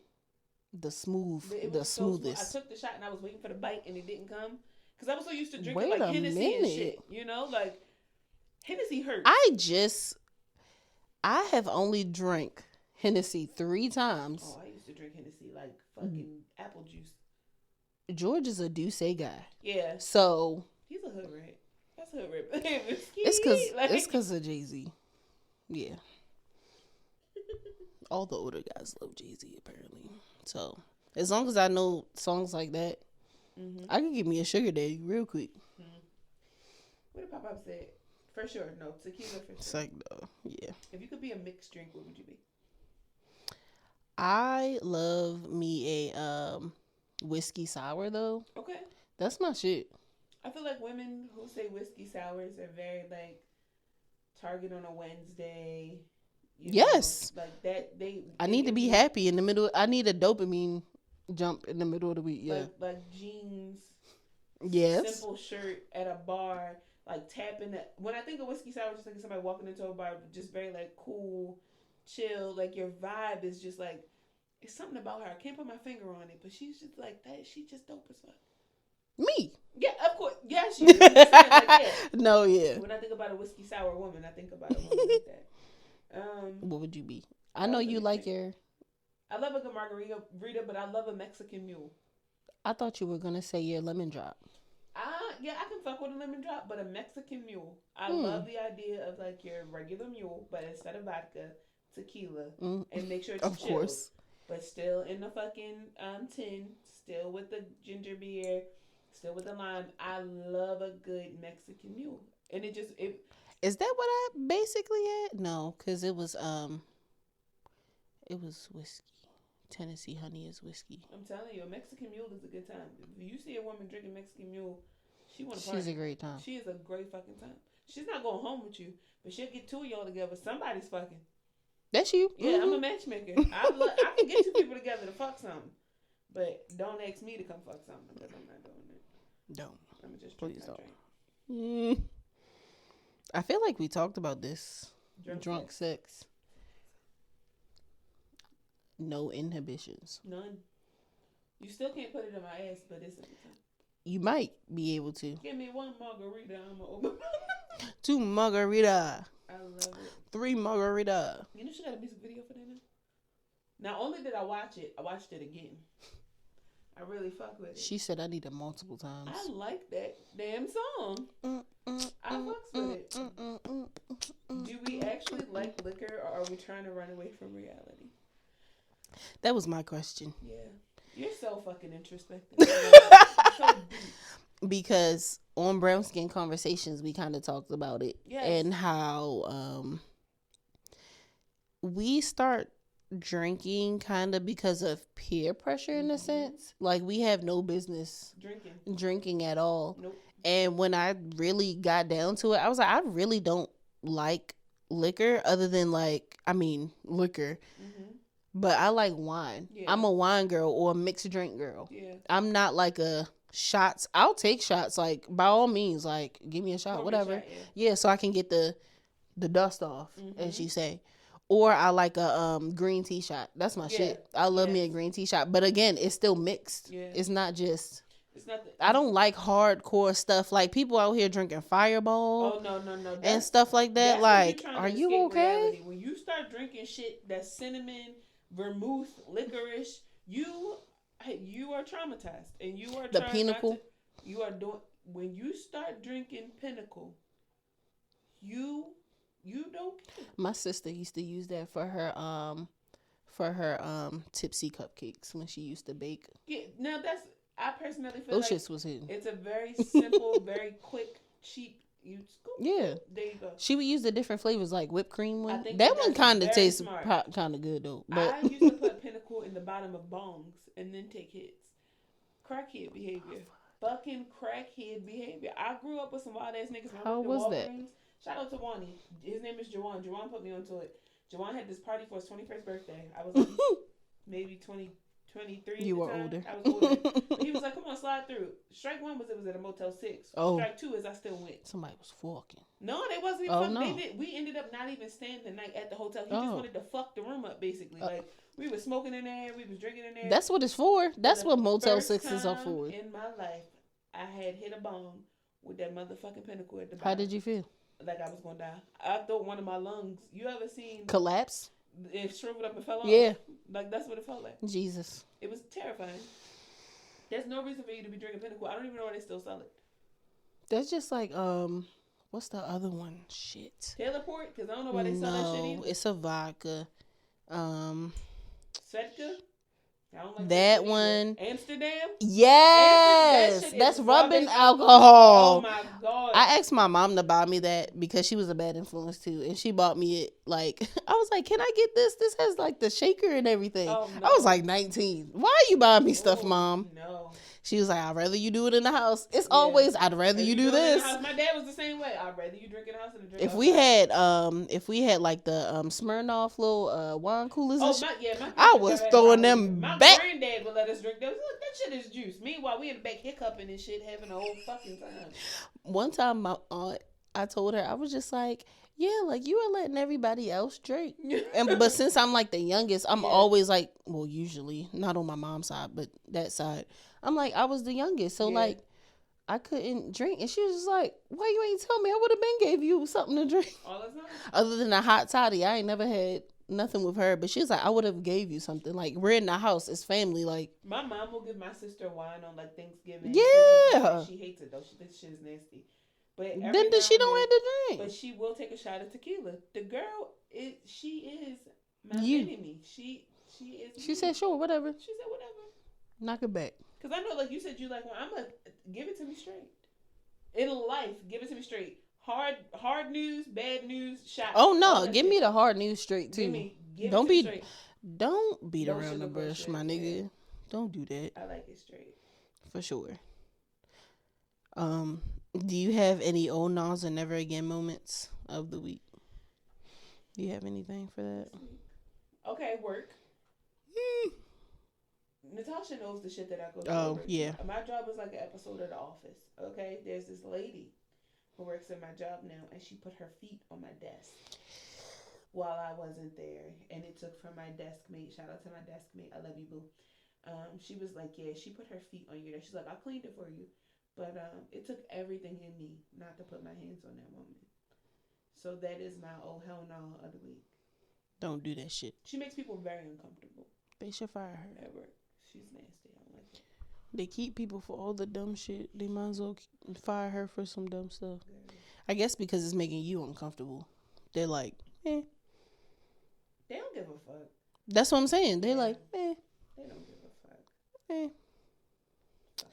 Speaker 2: The smooth,
Speaker 1: It
Speaker 2: the
Speaker 1: was so smooth. I
Speaker 2: smoothest.
Speaker 1: took the shot and I was waiting for the bite and it didn't come. Because I was so used to drinking
Speaker 2: Wait
Speaker 1: like
Speaker 2: a
Speaker 1: Hennessy and
Speaker 2: minute.
Speaker 1: shit. You know, like Hennessy hurts.
Speaker 2: I have only drank Hennessy 3 times.
Speaker 1: Oh, I used to drink Hennessy like fucking apple juice.
Speaker 2: George is a Douce guy.
Speaker 1: Yeah.
Speaker 2: So
Speaker 1: He's a hood rat. That's hood rat.
Speaker 2: it's cause of Jay-Z. Yeah. All the older guys love Jay-Z apparently. So as long as I know songs like that, I can give me a sugar daddy real quick.
Speaker 1: What did Pop said? For sure, no tequila for sure.
Speaker 2: It's like, yeah.
Speaker 1: If you could be a mixed drink, what would you be?
Speaker 2: I love me a whiskey sour though.
Speaker 1: Okay.
Speaker 2: That's my shit.
Speaker 1: I feel like women who say whiskey sours are very like Target on a Wednesday.
Speaker 2: Yes.
Speaker 1: Like that.
Speaker 2: I need to be happy in the middle. I need a dopamine jump in the middle of the week. Yeah.
Speaker 1: Like jeans.
Speaker 2: Yes.
Speaker 1: Simple shirt at a bar. Like tapping it. When I think of whiskey sour, just think of somebody walking into a bar, just very like cool, chill. Like your vibe is just like, it's something about her. I can't put my finger on it, but she's just like that. She's just dope as fuck.
Speaker 2: Me.
Speaker 1: Yeah, of course. Yeah, she is. Like, yeah.
Speaker 2: No, yeah.
Speaker 1: When I think about a whiskey sour woman, I think about a woman like that.
Speaker 2: What would you be? I know you like your.
Speaker 1: I love a good margarita, but I love a Mexican mule.
Speaker 2: I thought you were gonna say your lemon drop.
Speaker 1: Yeah, I can fuck with a lemon drop, but a Mexican mule. I love the idea of like your regular mule, but instead of vodka, tequila, and make sure it's
Speaker 2: of
Speaker 1: chilled,
Speaker 2: course,
Speaker 1: but still in the fucking tin, still with the ginger beer, still with the lime. I love a good Mexican mule, and it
Speaker 2: is that what I basically had? No, because it was whiskey. Tennessee honey is whiskey.
Speaker 1: I'm telling you, a Mexican mule is a good time. If you see a woman drinking Mexican mule, she's
Speaker 2: a great time.
Speaker 1: She is a great fucking time. She's not going home with you, but she'll get 2 of y'all together. Somebody's fucking.
Speaker 2: That's you.
Speaker 1: Yeah, I'm a matchmaker. I can get 2 people together to fuck something, but don't ask me to come fuck something because I'm not doing it.
Speaker 2: Don't.
Speaker 1: I'm just
Speaker 2: please don't. I feel like we talked about this. Drunk sex. No inhibitions.
Speaker 1: None. You still can't put it in my ass, but it's a good time.
Speaker 2: You might be able to.
Speaker 1: Give me 1 margarita. I'm gonna open.
Speaker 2: 2 margarita.
Speaker 1: I love it.
Speaker 2: 3 margarita.
Speaker 1: You know she got a music video for that now? Not only did I watch it, I watched it again. I really fuck with it.
Speaker 2: She said I need it multiple times.
Speaker 1: I like that damn song. I fucks with it. Do we actually like liquor, or are we trying to run away from reality?
Speaker 2: That was my question.
Speaker 1: Yeah. You're so fucking introspective. So deep.
Speaker 2: Because on Brown Skin Conversations, we kind of talked about it.
Speaker 1: Yes.
Speaker 2: And how we start drinking kind of because of peer pressure in a sense. Like we have no business drinking at all.
Speaker 1: Nope.
Speaker 2: And when I really got down to it, I was like, I really don't like liquor other than liquor. But I like wine. Yeah. I'm a wine girl or a mixed drink girl.
Speaker 1: Yeah.
Speaker 2: I'm not like a shots. I'll take shots. Like by all means, like give me a shot, whatever. Shot, yeah, so I can get the dust off, as you say. Or I like a green tea shot. That's my shit. I love me a green tea shot. But again, it's still mixed. Yeah. It's not just. It's not. I don't like hardcore stuff. Like people out here drinking Fireball.
Speaker 1: Oh no.
Speaker 2: And stuff like that. Like, are you okay?
Speaker 1: Reality. When you start drinking shit that's cinnamon, vermouth, licorice, you are traumatized, and you are
Speaker 2: the Pinnacle.
Speaker 1: You are doing when you start drinking Pinnacle. You don't care.
Speaker 2: My sister used to use that for her tipsy cupcakes when she used to bake.
Speaker 1: Yeah, now I personally feel
Speaker 2: those shits was hidden.
Speaker 1: It's a very simple, very quick, cheap.
Speaker 2: Yeah,
Speaker 1: there you go.
Speaker 2: She would use the different flavors like whipped cream one. That one kind of tastes kind of good though. But
Speaker 1: I used to put Pinnacle in the bottom of bongs and then take hits. Crackhead behavior. Fucking crackhead behavior. I grew up with some wild ass niggas.
Speaker 2: How was that?
Speaker 1: Shout out to Wani. His name is Jawan. Jawan put me onto it. Jawan had this party for his 21st birthday. I was like maybe 22 23.
Speaker 2: You
Speaker 1: at
Speaker 2: were
Speaker 1: the time.
Speaker 2: older.
Speaker 1: I was older. But he was like, "Come on, slide through." Strike one was it was at a Motel 6.
Speaker 2: Oh.
Speaker 1: Strike two is I still went.
Speaker 2: Somebody was fucking.
Speaker 1: No, they wasn't even
Speaker 2: Oh,
Speaker 1: fucking.
Speaker 2: no.
Speaker 1: We ended up not even staying the night at the hotel. He just
Speaker 2: Oh.
Speaker 1: wanted to fuck the room up, basically. Like, we was smoking in there, we was drinking in there.
Speaker 2: That's what it's for. That's
Speaker 1: The
Speaker 2: what Motel
Speaker 1: first
Speaker 2: 6s are
Speaker 1: time
Speaker 2: for.
Speaker 1: in my life, I had hit a bone with that motherfucking pinnacle at the bottom.
Speaker 2: How did you feel?
Speaker 1: Like I was gonna die. I thought one of my lungs. You ever seen
Speaker 2: Collapse?
Speaker 1: it shriveled up and fell off?
Speaker 2: Yeah.
Speaker 1: Like that's what it felt like.
Speaker 2: Jesus.
Speaker 1: It was terrifying. There's no reason for you to be drinking pinnacle. I don't even know why they still sell it.
Speaker 2: That's just like what's the other one? Shit.
Speaker 1: Taylorport, because I don't know why they sell that shit
Speaker 2: No,
Speaker 1: either.
Speaker 2: it's a vodka.
Speaker 1: Svedka. I don't like
Speaker 2: That
Speaker 1: shit
Speaker 2: one.
Speaker 1: either. Amsterdam.
Speaker 2: Yes,
Speaker 1: That shit
Speaker 2: that's
Speaker 1: is
Speaker 2: rubbing
Speaker 1: rubbing
Speaker 2: alcohol.
Speaker 1: Oh my god.
Speaker 2: I asked my mom to buy me that because she was a bad influence too, and she bought me it. Like I was like, "Can I get this? This has like the shaker and everything."
Speaker 1: Oh,
Speaker 2: I was like 19. Why are you buying me stuff,
Speaker 1: Ooh,
Speaker 2: Mom?
Speaker 1: No.
Speaker 2: She was like, "I'd rather you do it in the house." It's
Speaker 1: Yeah.
Speaker 2: always, "I'd rather
Speaker 1: If
Speaker 2: you do
Speaker 1: it in the
Speaker 2: this."
Speaker 1: house- my dad was the same way. I'd rather you drink in the house than drink
Speaker 2: If we had like the Smirnoff little wine coolers and shit,
Speaker 1: my
Speaker 2: I
Speaker 1: parents
Speaker 2: was
Speaker 1: never had
Speaker 2: throwing
Speaker 1: that.
Speaker 2: them
Speaker 1: My
Speaker 2: back.
Speaker 1: granddad would let us drink those. Look, that shit is juice. Meanwhile, we in the back hiccuping and shit, having a whole fucking time.
Speaker 2: One time my aunt, I told her, I was just like, yeah, like you are letting everybody else drink. But since I'm like the youngest, I'm
Speaker 1: Yeah.
Speaker 2: always like, well, usually not on my mom's side, but that side, I'm like, I was the youngest. So
Speaker 1: Yeah.
Speaker 2: like I couldn't drink. And she was just like, why you ain't tell me? I would have been gave you something to drink.
Speaker 1: All the time.
Speaker 2: Other than a hot toddy, I ain't never had nothing with her. But she was like, I would have gave you something. Like we're in the house. It's family. Like,
Speaker 1: My mom will give my sister wine on like Thanksgiving.
Speaker 2: Yeah.
Speaker 1: She hates it though. She thinks shit is nasty. But every
Speaker 2: then
Speaker 1: now
Speaker 2: she
Speaker 1: and
Speaker 2: don't
Speaker 1: then-
Speaker 2: have to drink.
Speaker 1: But she will take a shot of tequila. The girl, she is my
Speaker 2: You.
Speaker 1: enemy. She is.
Speaker 2: She
Speaker 1: me.
Speaker 2: said, sure, whatever.
Speaker 1: She said whatever.
Speaker 2: Knock it back.
Speaker 1: Cause I know, like you said, you like one. I'm gonna give it to me straight. In life, give it to me straight. Hard news, bad news, shot.
Speaker 2: Oh
Speaker 1: all
Speaker 2: no,
Speaker 1: that
Speaker 2: give
Speaker 1: shit.
Speaker 2: me the hard news straight too.
Speaker 1: Give
Speaker 2: Don't
Speaker 1: it to me
Speaker 2: be-
Speaker 1: straight.
Speaker 2: Don't beat
Speaker 1: No
Speaker 2: around the
Speaker 1: sugar
Speaker 2: bush,
Speaker 1: bullshit,
Speaker 2: my nigga.
Speaker 1: yeah.
Speaker 2: Don't do that
Speaker 1: I like it straight.
Speaker 2: for sure. Do you have any oh no's and never again moments of the week? Do you have anything for that?
Speaker 1: Okay, work. Natasha knows the shit that I go through.
Speaker 2: Oh,
Speaker 1: at work.
Speaker 2: yeah.
Speaker 1: My job is like an episode of The Office. Okay, there's this lady who works at my job now, and she put her feet on my desk while I wasn't there, and it took from my desk mate. Shout out to my desk mate. I love you, boo. She was like, yeah, she put her feet on your desk. She's like, I cleaned it for you, but it took everything in me not to put my hands on that woman. So that is my oh hell no of the week.
Speaker 2: Don't do that shit.
Speaker 1: She makes people very uncomfortable
Speaker 2: They should fire her.
Speaker 1: at work. She's nasty. I don't like it.
Speaker 2: They keep people for all the dumb shit. They might as well fire her for some dumb stuff. I guess because it's making you uncomfortable. They're like, eh.
Speaker 1: They don't give a fuck.
Speaker 2: That's what I'm saying. They're like, eh,
Speaker 1: They don't give a fuck.
Speaker 2: eh.
Speaker 1: Fuck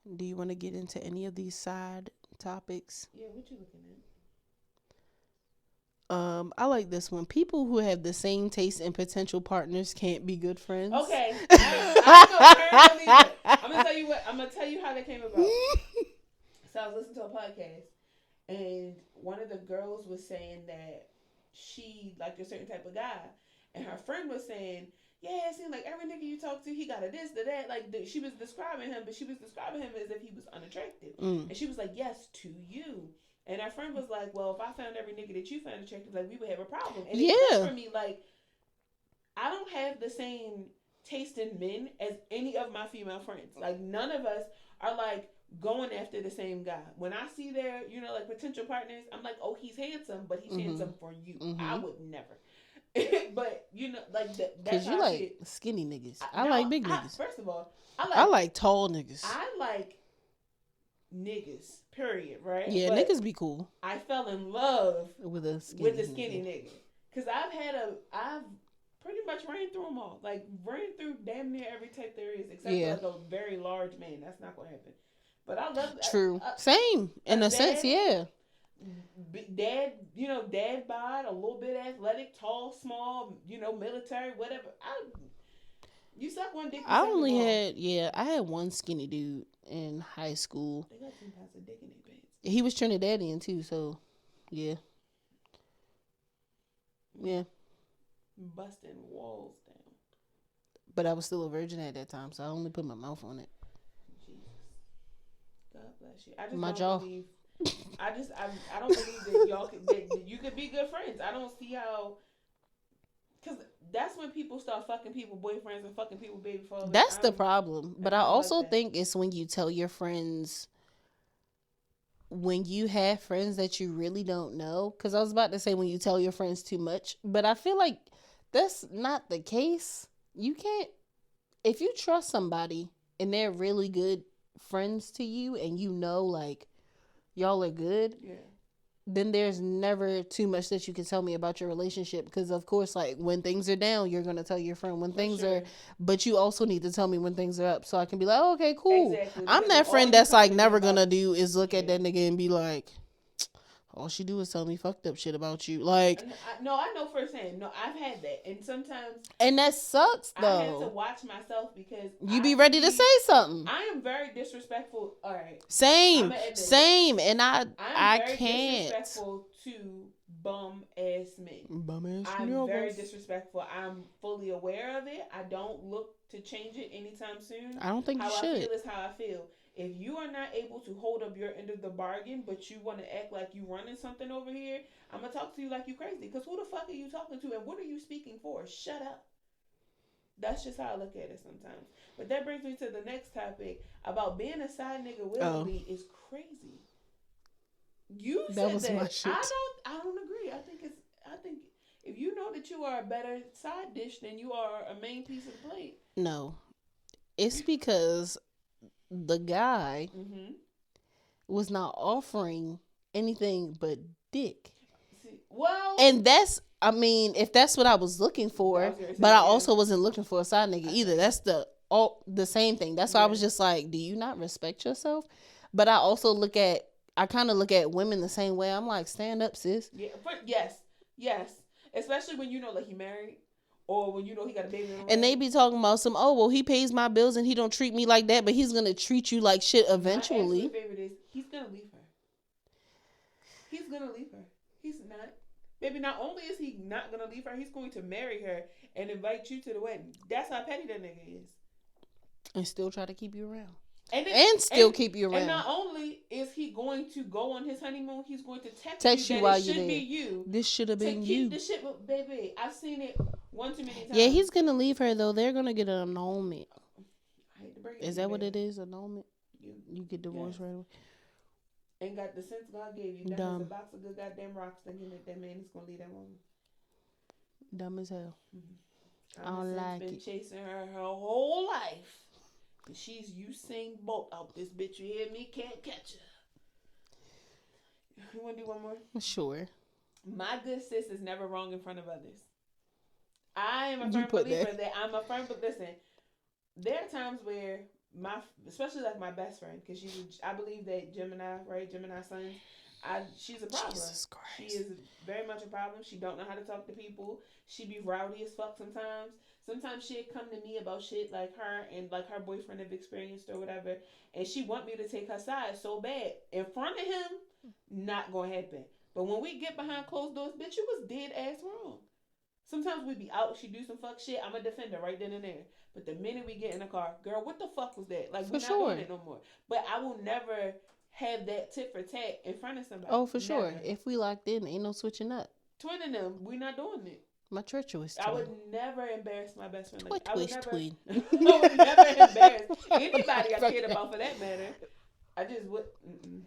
Speaker 1: them.
Speaker 2: Do you want to get into any of these side topics?
Speaker 1: Yeah, what you looking at?
Speaker 2: I like this one. People who have the same taste in potential partners can't be good friends.
Speaker 1: Okay. I'm gonna tell you what. I'm gonna tell you how that came about. So I was listening to a podcast, and one of the girls was saying that she liked a certain type of guy, and her friend was saying, "Yeah, it seemed like every nigga you talk to, he got a this, to that." Like she was describing him, but she was describing him as if he was unattractive, and she was like, "Yes, to you." And our friend was like, well, if I found every nigga that you found attractive, like, we would have a problem. And it clicked for me, like, I don't have the same taste in men as any of my female friends. Like, none of us are, like, going after the same guy. When I see their, like, potential partners, I'm like, oh, he's handsome, but he's handsome for you. I would never. But, like, that's
Speaker 2: Because you
Speaker 1: how I
Speaker 2: like
Speaker 1: see it.
Speaker 2: skinny niggas. I like big niggas.
Speaker 1: First of all,
Speaker 2: I like tall niggas.
Speaker 1: I like niggas, period, right?
Speaker 2: Yeah,
Speaker 1: but
Speaker 2: niggas be cool
Speaker 1: I fell in love
Speaker 2: with a skinny,
Speaker 1: with the skinny nigga. Because I've pretty much ran through them all. Like, ran through damn near every type there is, except for like a very large man. That's not going to happen. But I love
Speaker 2: True. Same. In a sense, yeah.
Speaker 1: Dad, dad bod, a little bit athletic, tall, small, military, whatever. You suck one dick.
Speaker 2: I had one skinny dude in high school.
Speaker 1: They got 2 pounds of dick in their pants.
Speaker 2: He was Trinidadian too, so yeah. Yeah.
Speaker 1: Busting walls down.
Speaker 2: But I was still a virgin at that time, so I only put my mouth on it.
Speaker 1: Jesus. God bless you. I just
Speaker 2: My
Speaker 1: don't
Speaker 2: jaw.
Speaker 1: believe. I don't believe that that you could be good friends. I don't see how. Because that's when people start fucking people boyfriends and fucking people baby fathers.
Speaker 2: That's the problem. But I
Speaker 1: don't like
Speaker 2: also
Speaker 1: that.
Speaker 2: think it's when you tell your friends, when you have friends that you really don't know. Because I was about to say when you tell your friends too much, but I feel like that's not the case. You can't, if you trust somebody and they're really good friends to you and you know, like, y'all are good,
Speaker 1: Yeah.
Speaker 2: then there's never too much that you can tell me about your relationship. Because, of course, like, when things are down, you're going to tell your friend when things are, but you also need to tell me when things are up so I can be like, oh, okay, cool.
Speaker 1: Exactly.
Speaker 2: I'm
Speaker 1: Because
Speaker 2: that
Speaker 1: if all
Speaker 2: friend
Speaker 1: you
Speaker 2: that's, like,
Speaker 1: complaining
Speaker 2: never
Speaker 1: about-
Speaker 2: going to do is look at
Speaker 1: Yeah.
Speaker 2: that nigga and be like, all she do is tell me fucked up shit about you. Like,
Speaker 1: No, I know firsthand. No, I've had that, and sometimes
Speaker 2: and that sucks,
Speaker 1: I have to
Speaker 2: though.
Speaker 1: watch myself because
Speaker 2: You be ready to say something.
Speaker 1: I am very disrespectful. All right,
Speaker 2: Same.
Speaker 1: I'ma admit it.
Speaker 2: Same. And I
Speaker 1: I'm very
Speaker 2: can't.
Speaker 1: disrespectful to bum ass men.
Speaker 2: Bum ass
Speaker 1: I'm very
Speaker 2: niggas.
Speaker 1: disrespectful. I'm fully aware of it. I don't look to change it anytime soon.
Speaker 2: I don't think you
Speaker 1: How I
Speaker 2: should.
Speaker 1: feel is how I feel. If you are not able to hold up your end of the bargain, but you want to act like you running something over here, I'm gonna talk to you like you crazy. Because who the fuck are you talking to, and what are you speaking for? Shut up. That's just how I look at it sometimes. But that brings me to the next topic about being a side nigga willingly is crazy. You
Speaker 2: That
Speaker 1: said
Speaker 2: was
Speaker 1: that.
Speaker 2: my shit.
Speaker 1: I don't agree. I think if you know that you are a better side dish than you are a main piece of the plate.
Speaker 2: No. It's because the guy
Speaker 1: Mm-hmm.
Speaker 2: was not offering anything but dick.
Speaker 1: See, well,
Speaker 2: And that's, I mean, if that's what I was looking for,
Speaker 1: I was gonna say,
Speaker 2: but I
Speaker 1: yeah.
Speaker 2: also wasn't looking for a side nigga either. That's the same thing. That's why I was
Speaker 1: Yeah.
Speaker 2: just like, do you not respect yourself? But I also I kind of look at women the same way. I'm like, stand up, sis.
Speaker 1: yeah, but yes, especially when you know like he married or when you know he got a baby.
Speaker 2: And they be talking about some, oh, well, he pays my bills and he don't treat me like that, but he's going to treat you like shit eventually.
Speaker 1: My favorite is he's gonna leave her. He's gonna leave her. He's not. Baby, not only is he not gonna leave her, he's going to marry her and invite you to the wedding. That's how petty that nigga is.
Speaker 2: And still try to keep you around.
Speaker 1: And
Speaker 2: still keep you around.
Speaker 1: And not only is he going to go on his honeymoon, he's going to text
Speaker 2: Text
Speaker 1: you
Speaker 2: you
Speaker 1: that
Speaker 2: while
Speaker 1: it
Speaker 2: you're
Speaker 1: should
Speaker 2: there.
Speaker 1: be you.
Speaker 2: This should have
Speaker 1: To
Speaker 2: been
Speaker 1: keep
Speaker 2: you.
Speaker 1: the shit, but baby, I've seen it one too many times.
Speaker 2: Yeah, he's going to leave her, though. They're going to get an annulment.
Speaker 1: I hate to break it
Speaker 2: Is
Speaker 1: to
Speaker 2: that
Speaker 1: you,
Speaker 2: what
Speaker 1: baby.
Speaker 2: it is? Annulment? You get divorced right away?
Speaker 1: Ain't got the sense God gave you. That
Speaker 2: Dumb.
Speaker 1: was a box of good goddamn rocks thinking that that man is gonna leave that woman.
Speaker 2: Dumb as hell. I
Speaker 1: Common
Speaker 2: don't
Speaker 1: sense
Speaker 2: like
Speaker 1: been
Speaker 2: it.
Speaker 1: chasing her whole life. And she's Usain Bolt out this bitch. You hear me? Can't catch her. You wanna do one more?
Speaker 2: Sure.
Speaker 1: My good sis is never wrong in front of others. I am a
Speaker 2: You
Speaker 1: firm
Speaker 2: put
Speaker 1: believer
Speaker 2: that.
Speaker 1: that I'm a firm. But listen, there are times where especially like my best friend, because I believe that Gemini, right? Gemini sun. She's a problem.
Speaker 2: Jesus Christ.
Speaker 1: She is very much a problem. She don't know how to talk to people. She be rowdy as fuck sometimes. Sometimes she'd come to me about shit like her and like her boyfriend have experienced or whatever, and she want me to take her side so bad. In front of him, not gonna happen. But when we get behind closed doors, bitch, you was dead ass wrong. Sometimes we be out, she do some fuck shit, I'm a defender right then and there. But the minute we get in the car, girl, what the fuck was that? Like, we're not doing it no more. But I will never have that tit for tat in front of somebody.
Speaker 2: Oh, for sure.
Speaker 1: Never.
Speaker 2: If we locked in, ain't no switching up.
Speaker 1: Twinning them, we not doing it.
Speaker 2: My treacherous
Speaker 1: I
Speaker 2: twin.
Speaker 1: would never embarrass my best friend.
Speaker 2: Twit
Speaker 1: I would
Speaker 2: twist
Speaker 1: never,
Speaker 2: twin.
Speaker 1: I would never embarrass anybody I cared about for that matter. I just would. Mm-mm.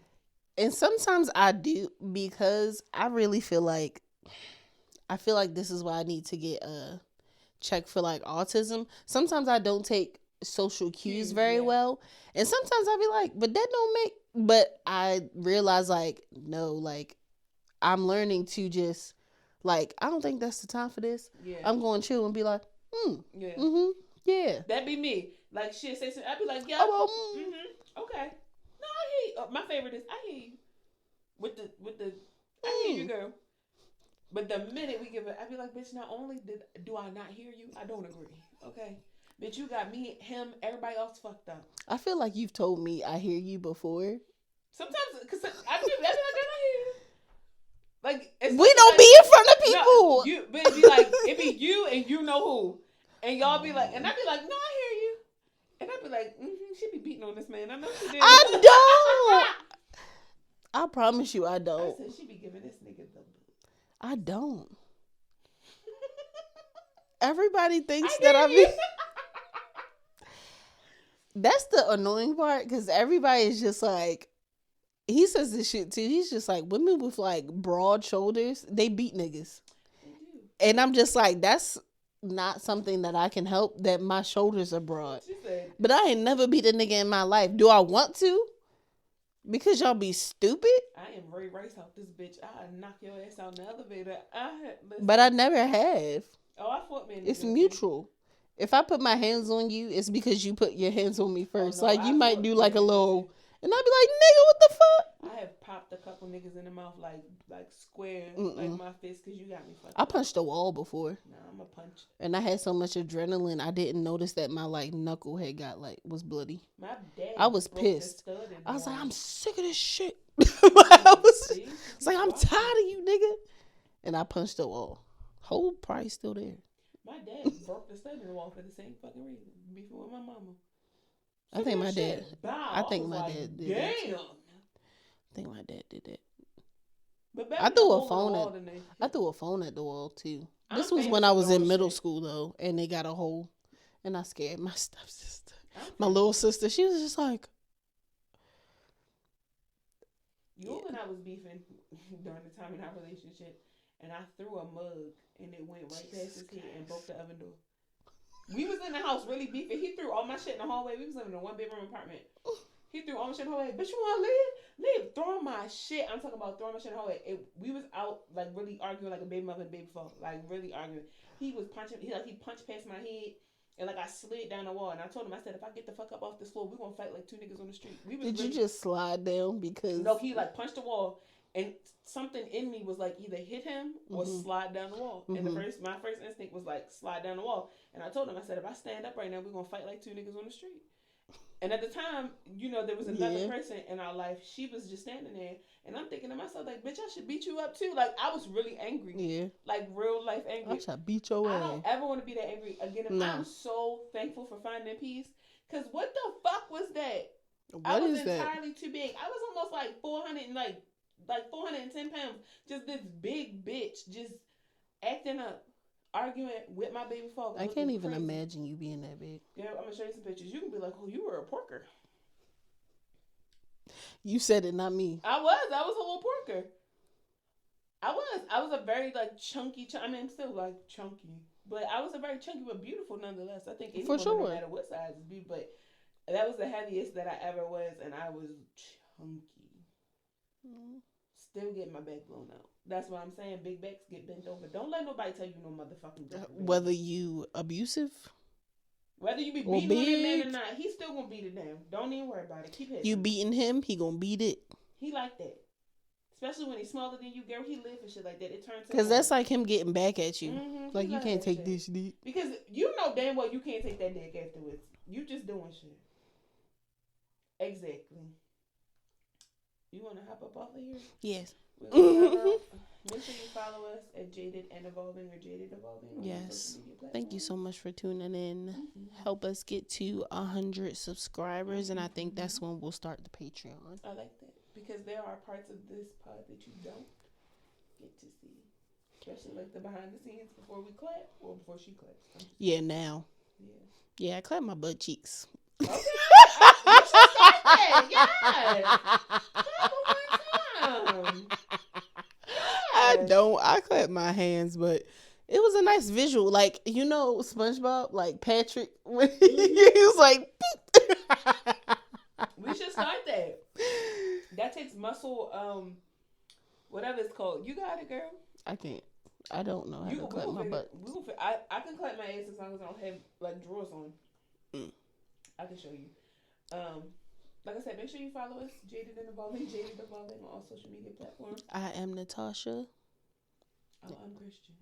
Speaker 2: And sometimes I do, because I really feel like this is why I need to get checked for like autism. Sometimes I don't take social cues very well, and sometimes I be like, but that don't make. But I realize like, no, like I'm learning to just like, I don't think that's the time for this.
Speaker 1: Yeah.
Speaker 2: I'm going to chill and be like,
Speaker 1: Yeah.
Speaker 2: yeah.
Speaker 1: That'd be me. Like she'd say something, I'd be like, yeah.
Speaker 2: Oh,
Speaker 1: Okay. No, I hear you. My favorite is I hear you. With the I hear you, girl. But the minute we give it, I'd be like, bitch, not only do I not hear you, I don't agree. Okay. Bitch, you got me, him, everybody else fucked up.
Speaker 2: I feel like you've told me I hear you before.
Speaker 1: Sometimes, because I be like, girl, I hear you. Like,
Speaker 2: We don't be in front of people.
Speaker 1: No, but it'd be like, it'd be you and you know who. And y'all be like, and I be like, no, I hear you. And I be like, she be beating on this man. I know she did.
Speaker 2: I don't. I promise you, I
Speaker 1: I
Speaker 2: don't.
Speaker 1: said she be giving this nigga the.
Speaker 2: I don't. Everybody thinks
Speaker 1: I
Speaker 2: that I
Speaker 1: hear you.
Speaker 2: be. That's the annoying part because everybody is just like, he says this shit too. He's just like, women with like broad shoulders, they beat niggas.
Speaker 1: They do.
Speaker 2: And I'm just like, that's not something that I can help, that my shoulders are broad.
Speaker 1: She said,
Speaker 2: But I ain't never beat a nigga in my life. Do I want to? Because y'all be stupid?
Speaker 1: I am Ray Rice out this bitch. I knock your ass out in the elevator. Listen.
Speaker 2: But I never have.
Speaker 1: Oh, I fought men.
Speaker 2: It's mutual. If I put my hands on you, it's because you put your hands on me first.
Speaker 1: no,
Speaker 2: like,
Speaker 1: I
Speaker 2: you might
Speaker 1: fought
Speaker 2: do like a
Speaker 1: men.
Speaker 2: little, and I'd be like, nigga, what the fuck?
Speaker 1: I have popped a couple niggas in the mouth like square,
Speaker 2: Mm-mm.
Speaker 1: like my fist, because you got me fucked
Speaker 2: I
Speaker 1: up.
Speaker 2: punched a wall before.
Speaker 1: Nah, I'm a punch.
Speaker 2: And I had so much adrenaline, I didn't notice that my like knuckle had got like, was bloody.
Speaker 1: My dad.
Speaker 2: I was
Speaker 1: broke the
Speaker 2: pissed.
Speaker 1: stud in
Speaker 2: I was
Speaker 1: the
Speaker 2: like,
Speaker 1: wall.
Speaker 2: I'm sick of this shit. I was
Speaker 1: See?
Speaker 2: it's like, I'm tired of you, nigga. And I punched the wall. Whole price still there.
Speaker 1: My dad broke the stud in the wall for the same fucking reason. Beefing with my mama.
Speaker 2: I think my
Speaker 1: That
Speaker 2: dad.
Speaker 1: shit, bow.
Speaker 2: I think
Speaker 1: was
Speaker 2: my
Speaker 1: like,
Speaker 2: dad did that too.
Speaker 1: Damn.
Speaker 2: I think my dad did that.
Speaker 1: But back
Speaker 2: I
Speaker 1: in
Speaker 2: threw
Speaker 1: the
Speaker 2: a
Speaker 1: hole in the
Speaker 2: phone
Speaker 1: wall
Speaker 2: at-
Speaker 1: tonight.
Speaker 2: I threw a phone at the wall too.
Speaker 1: I'm
Speaker 2: This was
Speaker 1: famous
Speaker 2: when I
Speaker 1: for
Speaker 2: was
Speaker 1: throwing
Speaker 2: in middle
Speaker 1: shit.
Speaker 2: school though, and they got a hole, and I scared my stepsister,
Speaker 1: I'm
Speaker 2: my
Speaker 1: famous.
Speaker 2: little sister. She was just like,
Speaker 1: You and I was beefing during the time in our relationship, and I threw a mug, and it went right past his head and broke the oven door. We was in the house really beefing. He threw all my shit in the hallway. We was living in a 1-bedroom apartment. He threw all my shit in the hallway. Bitch, you want to leave? Leave. Throwing my shit. I'm talking about throwing my shit in the hallway. We was out, like, really arguing like a baby mother and baby father. Like, really arguing. He was punching. He punched past my head. And, like, I slid down the wall. And I told him, I said, if I get the fuck up off this floor, we going to fight like two niggas on the street. We was
Speaker 2: "Did you
Speaker 1: really-
Speaker 2: just slide down because?"
Speaker 1: No, he, like, punched the wall. And something in me was, like, either hit him or
Speaker 2: Mhm.
Speaker 1: slide down the wall. And
Speaker 2: Mhm.
Speaker 1: my first instinct was, like, slide down the wall. And I told him, I said, if I stand up right now, we're going to fight like two niggas on the street. And at the time, you know, there was another
Speaker 2: Yeah.
Speaker 1: person in our life. She was just standing there. And I'm thinking to myself, like, bitch, I should beat you up too. Like, I was really angry.
Speaker 2: Yeah,
Speaker 1: Like, real life angry.
Speaker 2: I should beat your
Speaker 1: I
Speaker 2: ass.
Speaker 1: don't ever want to be that angry again.
Speaker 2: No.
Speaker 1: I'm so thankful for finding peace. Because what the fuck was that? I
Speaker 2: What
Speaker 1: was
Speaker 2: is that?
Speaker 1: entirely too big. I was almost like 400 and like 410 pounds. Just this big bitch just acting up, arguing with my baby father.
Speaker 2: I
Speaker 1: looking
Speaker 2: can't even
Speaker 1: crazy.
Speaker 2: imagine you being that big.
Speaker 1: Yeah, I'm gonna show you some pictures. You can be like, oh, you were a porker.
Speaker 2: You said it, not me.
Speaker 1: I was a little porker. I was a very like chunky. I mean, I'm still like chunky, but I was a very chunky but beautiful nonetheless. I think any
Speaker 2: For
Speaker 1: woman,
Speaker 2: sure.
Speaker 1: no matter what size is beautiful, but that was the heaviest that I ever was, and I was chunky. Still getting my back blown out. That's what I'm saying. Big backs get bent over. Don't let nobody tell you no motherfucking different.
Speaker 2: Whether you abusive,
Speaker 1: Whether you be
Speaker 2: or
Speaker 1: beating on that man
Speaker 2: big.
Speaker 1: or not, he's still gonna beat it down. Don't even worry about it. Keep hitting.
Speaker 2: you beating him, he gonna beat it.
Speaker 1: He like that. Especially when he's smaller than you, girl. He live for shit like that. It turns.
Speaker 2: Cause that's like him getting back at you.
Speaker 1: Mhm,
Speaker 2: Like,
Speaker 1: he
Speaker 2: you
Speaker 1: love
Speaker 2: can't
Speaker 1: that
Speaker 2: take
Speaker 1: shit.
Speaker 2: this dick.
Speaker 1: Because you know damn well you can't take that dick afterwards. You just doing shit. Exactly. You want to hop up off of here?
Speaker 2: Yes.
Speaker 1: We're gonna hop out. Make sure you follow us at Jaded and Evolving or Jaded Evolving. on your
Speaker 2: Yes.
Speaker 1: social media
Speaker 2: Thank you so
Speaker 1: platforms.
Speaker 2: much for tuning in.
Speaker 1: Mhm.
Speaker 2: Help us get to 100 subscribers, and I think that's when we'll start the Patreon.
Speaker 1: I like that because there are parts of this pod that you don't get to see, especially like the behind the scenes before we clap or before she claps.
Speaker 2: Yeah, now.
Speaker 1: Yeah.
Speaker 2: Yeah, I clap my butt cheeks.
Speaker 1: Okay. You should start that. Yes. Clap one more time.
Speaker 2: I
Speaker 1: Yes.
Speaker 2: don't. I clap my hands, but it was a nice visual. Like, you know, SpongeBob, like Patrick, when he was like, boop.
Speaker 1: We should start that. That takes muscle, whatever it's called. You got it, girl.
Speaker 2: I can't. I don't know how to clap my butt.
Speaker 1: I can clap my ass as long as I don't have like drawers on.
Speaker 2: Mm.
Speaker 1: I can show you. Like I said, make sure you follow us, Jaded and Evolving, Jaded Evolving on all social media platforms.
Speaker 2: I am Natasha.
Speaker 1: Oh, I'm Christian.